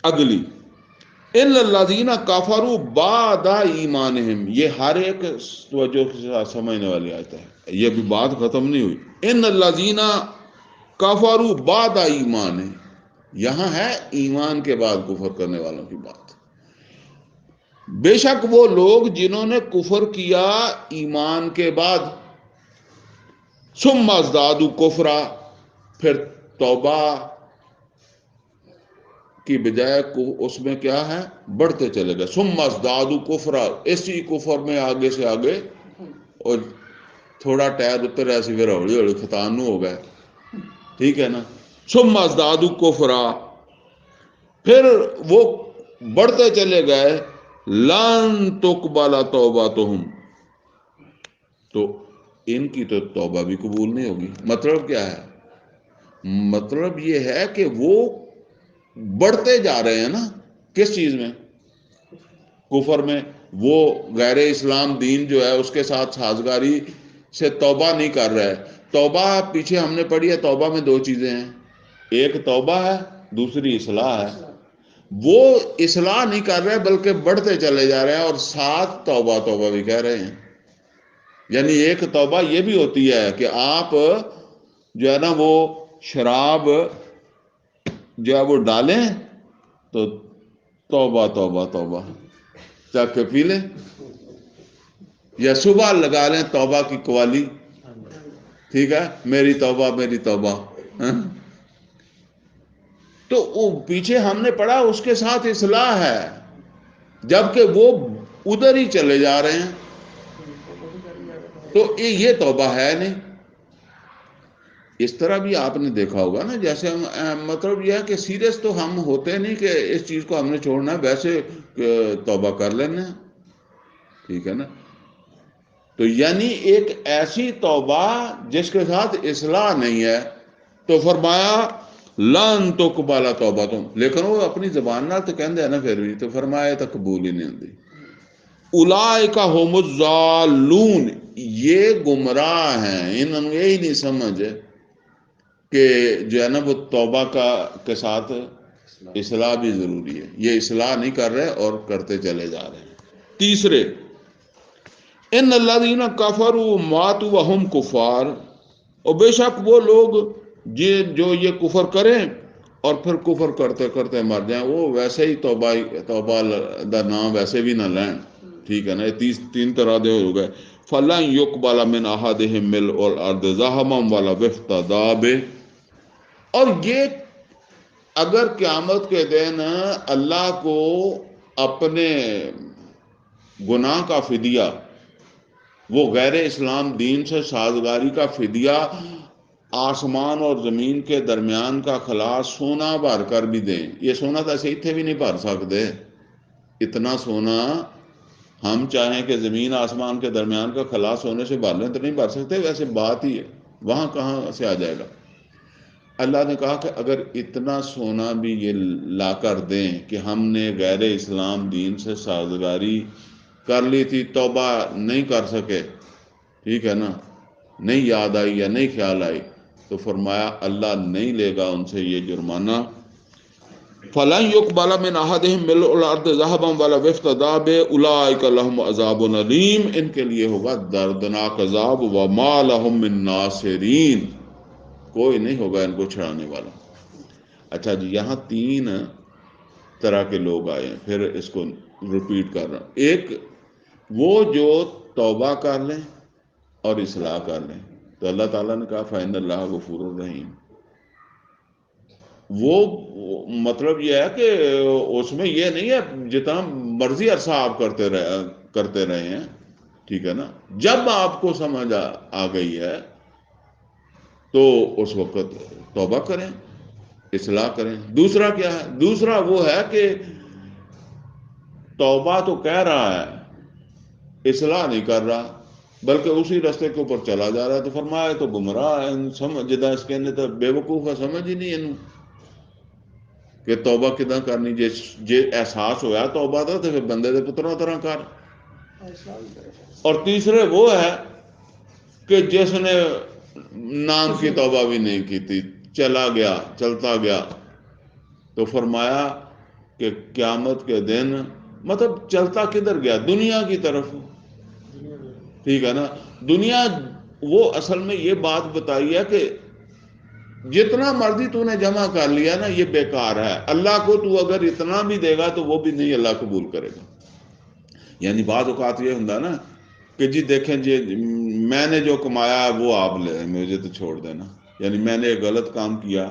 اگلی الا الذین کفروا بعد ایمانہم، یہ ہر ایک توجہ کے ساتھ سمجھنے والی آیت ہے. یہ بھی بات ختم نہیں ہوئی. ان الذین کفروا بعد ایمانہم، یہاں ہے ایمان کے بعد کفر کرنے والوں کی بات. بے شک وہ لوگ جنہوں نے کفر کیا ایمان کے بعد، ثم ازدادوا کفرا، پھر توبہ کی بجائے اس میں کیا ہے؟ بڑھتے چلے گئے. ثم ازدادوا کفرا، اسی کفر میں آگے سے آگے، اور تھوڑا ٹائر اتر ایسی پھر ہولی ہولی ختان ہو گئے. ٹھیک ہے نا. ثم ازدادوا کفرا، پھر وہ بڑھتے چلے گئے. لن تقبل توبتہم، تو ان کی تو توبہ بھی قبول نہیں ہوگی. مطلب کیا ہے؟ مطلب یہ ہے کہ وہ بڑھتے جا رہے ہیں نا. کس چیز میں؟ کفر میں. وہ غیر اسلام دین جو ہے اس کے ساتھ سازگاری سے توبہ نہیں کر رہے. توبہ پیچھے ہم نے پڑھی ہے، توبہ میں دو چیزیں ہیں، ایک توبہ ہے، دوسری اصلاح ہے. وہ اصلاح نہیں کر رہے بلکہ بڑھتے چلے جا رہے ہیں، اور ساتھ توبہ توبہ بھی کہہ رہے ہیں. یعنی ایک توبہ یہ بھی ہوتی ہے کہ آپ جو ہے نا وہ شراب جو ہے وہ ڈالیں تو توبہ توبہ توبہ چک کے پی لیں، یا صبح لگا لیں توبہ کی قوالی، ٹھیک ہے، میری توبہ میری توبہ. تو وہ پیچھے ہم نے پڑھا اس کے ساتھ اصلاح ہے، جبکہ وہ ادھر ہی چلے جا رہے ہیں. تو یہ توبہ ہے نہیں. اس طرح بھی آپ نے دیکھا ہوگا نا، جیسے ہم مطلب یہ ہے کہ سیریس تو ہم ہوتے نہیں کہ اس چیز کو ہم نے چھوڑنا ہے، ویسے توبہ کر لینا ہے، ٹھیک ہے نا. تو یعنی ایک ایسی توبہ جس کے ساتھ اصلاح نہیں ہے، تو فرمایا لن تقبل توبہ تم، لیکن وہ اپنی زبان نال تو کہندے ہیں نا پھر بھی، تو فرمایا تو قبول ہی نہیں ہوتی. اولئک هم الضالون، یہ گمراہ ہیں، انہوں نے یہی نہیں سمجھ کہ جو ہے نا وہ توبہ کے ساتھ اصلاح بھی ضروری ہے. یہ اصلاح نہیں کر رہے اور کرتے چلے جا رہے ہیں. تیسرے، ان الذین کفروا ماتوا وهم کفار، اور بے شک وہ لوگ جو یہ کفر کریں اور پھر کفر کرتے کرتے مر جائیں، وہ ویسے ہی توبہ دا نام ویسے بھی نہ لیں، ٹھیک ہے نا. تین طرح دے ہو گئے. فَلَنْ يُقْبَلَ مِنْ أَحَدِهِمْ مِلْءُ الْأَرْضِ ذَهَبًا وَلَوِ افْتَدَىٰ بِهِ. اور یہ اگر قیامت کے دن اللہ کو اپنے گناہ کا فدیہ، وہ غیر اسلام دین سے سازگاری کا فدیہ، آسمان اور زمین کے درمیان کا خلا سونا بھر کر بھی دیں. یہ سونا تو ایسے اتنے بھی نہیں بھر سکتے، اتنا سونا ہم چاہیں کہ زمین آسمان کے درمیان کا خلا سونے سے بھر لیں تو نہیں بھر سکتے. ویسے بات ہی ہے، وہاں کہاں سے آ جائے گا. اللہ نے کہا کہ اگر اتنا سونا بھی یہ لا کر دیں کہ ہم نے غیر اسلام دین سے سازگاری کر لی تھی، توبہ نہیں کر سکے، ٹھیک ہے نا، نہیں یاد آئی یا نہیں خیال آئی، تو فرمایا اللہ نہیں لے گا ان سے یہ جرمانہ. فَلَنْ يُقْبَلَ مِنْ أَحَدِهِمْ مِلْءُ الْأَرْضِ ذَهَبًا وَلَوِ افْتَدَىٰ بِهِ أُولَٰئِكَ لَهُمْ عَذَابٌ أَلِيمٌ، ان کے لیے ہوگا دردناک عذاب. وَمَا لَهُم مِّن نَاصِرِينَ، کوئی نہیں ہوگا ان کو چھڑانے والا. اچھا جی، یہاں تین طرح کے لوگ آئے ہیں، پھر اس کو ریپیٹ کر رہا ہوں. ایک وہ جو توبہ کر لیں اور اصلاح کر لیں، تو اللہ تعالیٰ نے کہا فَإِنَّ اللَّهَ غَفُورٌ رَحِيمٌ. وہ مطلب یہ ہے کہ اس میں یہ نہیں ہے جتنا مرضی عرصہ آپ کرتے رہے ہیں، ٹھیک ہے نا. جب آپ کو سمجھ آ گئی ہے تو اس وقت توبہ کریں، اصلاح کریں. دوسرا کیا ہے؟ دوسرا وہ ہے کہ توبہ تو کہہ رہا ہے، اصلاح نہیں کر رہا، بلکہ اسی راستے کے اوپر چلا جا رہا ہے. تو فرمایا تو گمراہ ہے، سمجھ جدا اس کے تو بے وقوف ہے، سمجھ ہی نہیں انہوں کہ توبہ کداں کرنی. جے احساس ہویا توبہ دا تو پھر بندے دے پتروں طرح کر. اور تیسرے وہ ہے کہ جس نے نام کی توبہ بھی نہیں کی تھی، چلا گیا، چلتا گیا. تو فرمایا کہ قیامت کے دن مطلب چلتا کدھر گیا؟ دنیا کی طرف، ٹھیک ہے نا. دنیا وہ اصل میں یہ بات بتائی ہے کہ جتنا مرضی تو نے جمع کر لیا نا یہ بیکار ہے. اللہ کو تو اگر اتنا بھی دے گا تو وہ بھی نہیں اللہ قبول کرے گا. یعنی بعض اوقات یہ ہوں نا کہ جی دیکھیں جی میں نے جو کمایا وہ آپ لے مجھے تو چھوڑ دینا. یعنی میں نے ایک غلط کام کیا،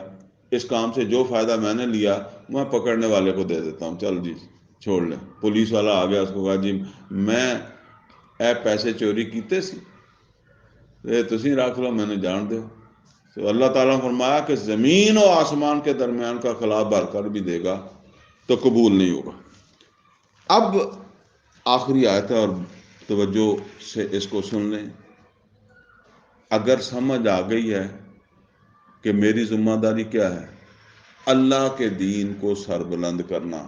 اس کام سے جو فائدہ میں نے لیا میں پکڑنے والے کو دے دیتا ہوں، چل جی چھوڑ لیں. پولیس والا آ گیا، اس کو کہا جی میں پیسے چوری کیتے سی، تسی رکھ لو، میں نے جان دو. تو اللہ تعالیٰ نے فرمایا کہ زمین و آسمان کے درمیان کا خلا بھر کر بھی دے گا تو قبول نہیں ہوگا. اب آخری آیت ہے اور توجہ سے اس کو سن لیں. اگر سمجھ آ گئی ہے کہ میری ذمہ داری کیا ہے، اللہ کے دین کو سربلند کرنا،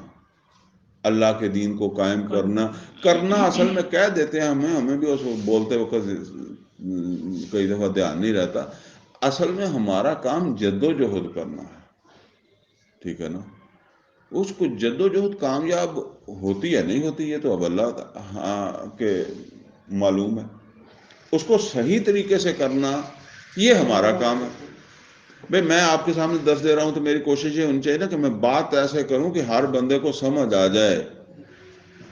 اللہ کے دین کو قائم کرنا. اصل میں کہہ دیتے ہیں ہمیں بھی اس بولتے وقت کئی دفعہ دھیان نہیں رہتا. اصل میں ہمارا کام جد و جہد کرنا ہے، ٹھیک ہے نا. اس کو جد و جہد کامیاب ہوتی ہے نہیں ہوتی یہ تو اب اللہ کے معلوم ہے. اس کو صحیح طریقے سے کرنا یہ ہمارا کام ہے. بھئی میں آپ کے سامنے درس دے رہا ہوں تو میری کوشش یہ ہونی چاہیے نا کہ میں بات ایسے کروں کہ ہر بندے کو سمجھ آ جائے،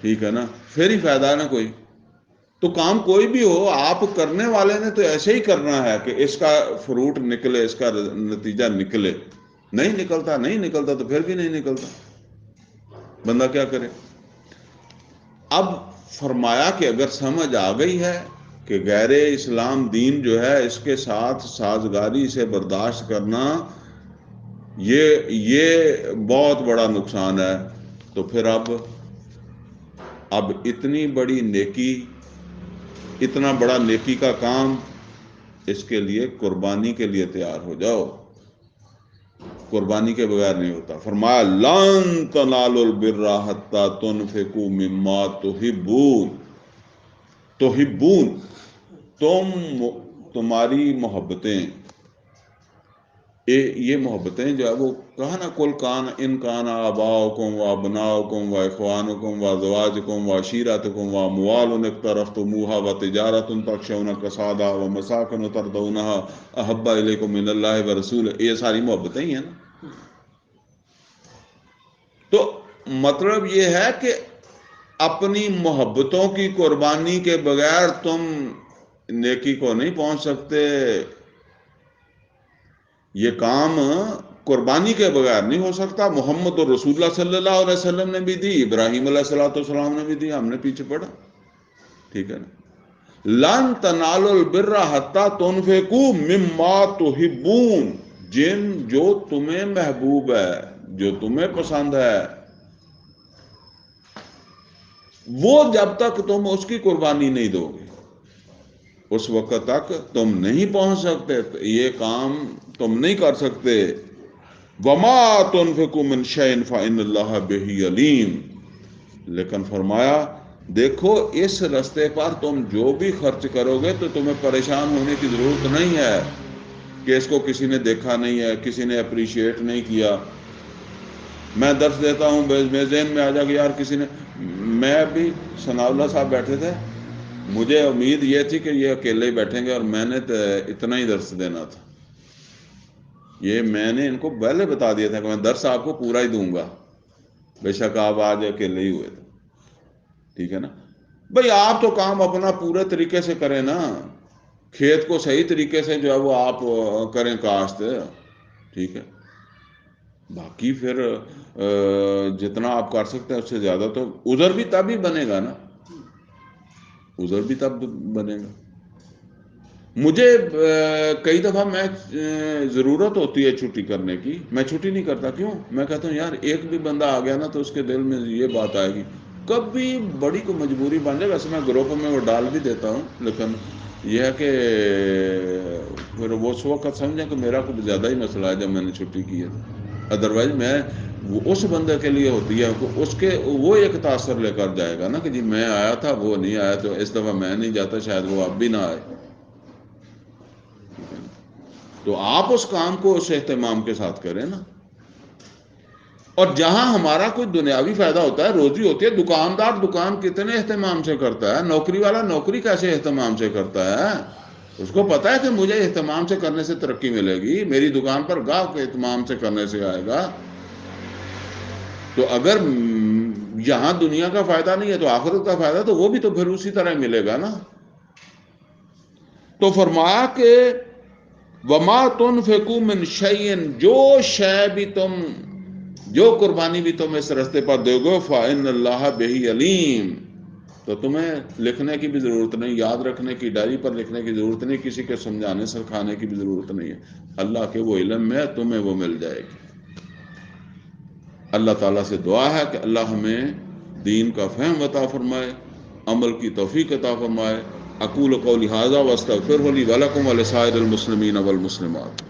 ٹھیک ہے نا، پھر ہی فائدہ ہے نا کوئی. تو کام کوئی بھی ہو آپ کرنے والے نے تو ایسے ہی کرنا ہے کہ اس کا فروٹ نکلے، اس کا نتیجہ نکلے. نہیں نکلتا تو پھر بھی نہیں نکلتا، بندہ کیا کرے. اب فرمایا کہ اگر سمجھ آ گئی ہے کہ غیر اسلام دین جو ہے اس کے ساتھ سازگاری سے برداشت کرنا یہ بہت بڑا نقصان ہے، تو پھر اب اتنی بڑی نیکی، اتنا بڑا نیکی کا کام، اس کے لیے قربانی کے لیے تیار ہو جاؤ. قربانی کے بغیر نہیں ہوتا. فرمایا لن تنالوا البر حتی تنفقوا مما تحبون. تمہاری محبتیں، یہ محبتیں جو ہے وہ کہا نا کل کان ان کان آباؤکم و ابناؤکم و اخوانکم و ازواجکم و عشیرتکم و اموال اقترفتموها و تجارت تخشون کسادها و مساکن ترضونها احب الیکم من اللہ و رسولہ. یہ ساری محبتیں ہی ہیں نا. تو مطلب یہ ہے کہ اپنی محبتوں کی قربانی کے بغیر تم نیکی کو نہیں پہنچ سکتے. یہ کام قربانی کے بغیر نہیں ہو سکتا. محمد رسول اللہ صلی اللہ علیہ وسلم نے بھی دی، ابراہیم علیہ السلام نے بھی دی، ہم نے پیچھے پڑھا، ٹھیک ہے نا. لن تنالوا البر حتی تنفقوا مما تحبون. جو تمہیں محبوب ہے، جو تمہیں پسند ہے، وہ جب تک تم اس کی قربانی نہیں دو گے اس وقت تک تم نہیں پہنچ سکتے. یہ کام تم نہیں کر سکتے. وما تنفقوا من شیء فإن اللہ بہ علیم. لیکن فرمایا دیکھو اس رستے پر تم جو بھی خرچ کرو گے تو تمہیں پریشان ہونے کی ضرورت نہیں ہے کہ اس کو کسی نے دیکھا نہیں ہے، کسی نے اپریشیٹ نہیں کیا. میں درس دیتا ہوں، میرے ذہن میں آ جا کہ یار کسی نے، میں بھی ثناء اللہ صاحب بیٹھے تھے، مجھے امید یہ تھی کہ یہ اکیلے ہی بیٹھیں گے اور میں نے اتنا ہی درس دینا تھا. یہ میں نے ان کو پہلے بتا دیا تھا کہ میں درس آپ کو پورا ہی دوں گا، بے شک آپ آج اکیلے ہی ہوئے تھے، ٹھیک ہے نا. بھئی آپ تو کام اپنا پورے طریقے سے کریں نا، کھیت کو صحیح طریقے سے جو ہے وہ آپ کریں کاشت، ٹھیک ہے. باقی پھر جتنا آپ کر سکتے ہیں اس سے زیادہ تو عذر بھی تب ہی بنے گا نا، عذر بھی تب بنے گا. مجھے کئی دفعہ میں ضرورت ہوتی ہے چھٹی کرنے کی، میں چھٹی نہیں کرتا. کیوں؟ میں کہتا ہوں یار ایک بھی بندہ آ گیا نا تو اس کے دل میں یہ بات آئے گی، کبھی بڑی کو مجبوری بن جائے. ویسے میں گروپ میں وہ ڈال بھی دیتا ہوں، لیکن یہ ہے کہ پھر وہ اس وقت سمجھیں کہ میرا کچھ زیادہ ہی مسئلہ ہے جب میں نے چھٹی کی ہے. ادروائز میں اس بندے کے لیے ہوتی ہے، اس کے وہ ایک تاثر لے کر جائے گا نا کہ جی میں آیا تھا وہ نہیں آیا تو اس دفعہ میں نہیں جاتا، شاید وہ اب بھی نہ آئے. تو آپ اس کام کو اس اہتمام کے ساتھ کریں نا. اور جہاں ہمارا کوئی دنیاوی فائدہ ہوتا ہے، روزی ہوتی ہے، دکاندار دکان کتنے اہتمام سے کرتا ہے، نوکری والا نوکری کیسے اہتمام سے کرتا ہے. اس کو پتا ہے کہ مجھے اہتمام سے کرنے سے ترقی ملے گی، میری دکان پر گاہک اہتمام سے کرنے سے آئے گا. تو اگر یہاں دنیا کا فائدہ نہیں ہے تو آخرت کا فائدہ تو وہ بھی تو پھر اسی طرح ملے گا نا. تو فرمایا کہ وما تنفقوا من شیء، جو شے بھی تم، جو قربانی بھی تم اس رستے پر دو گے، فإن اللہ بہ علیم. تو تمہیں لکھنے کی بھی ضرورت نہیں، یاد رکھنے کی، ڈائری پر لکھنے کی ضرورت نہیں، کسی کے سمجھانے سکھانے کی بھی ضرورت نہیں ہے. اللہ کے وہ علم میں تمہیں وہ مل جائے گی. اللہ تعالیٰ سے دعا ہے کہ اللہ ہمیں دین کا فہم عطا فرمائے، عمل کی توفیق عطا فرمائے. اقول قولی ھذا واستغفر لی ولکم ولسائر المسلمین والمسلمات.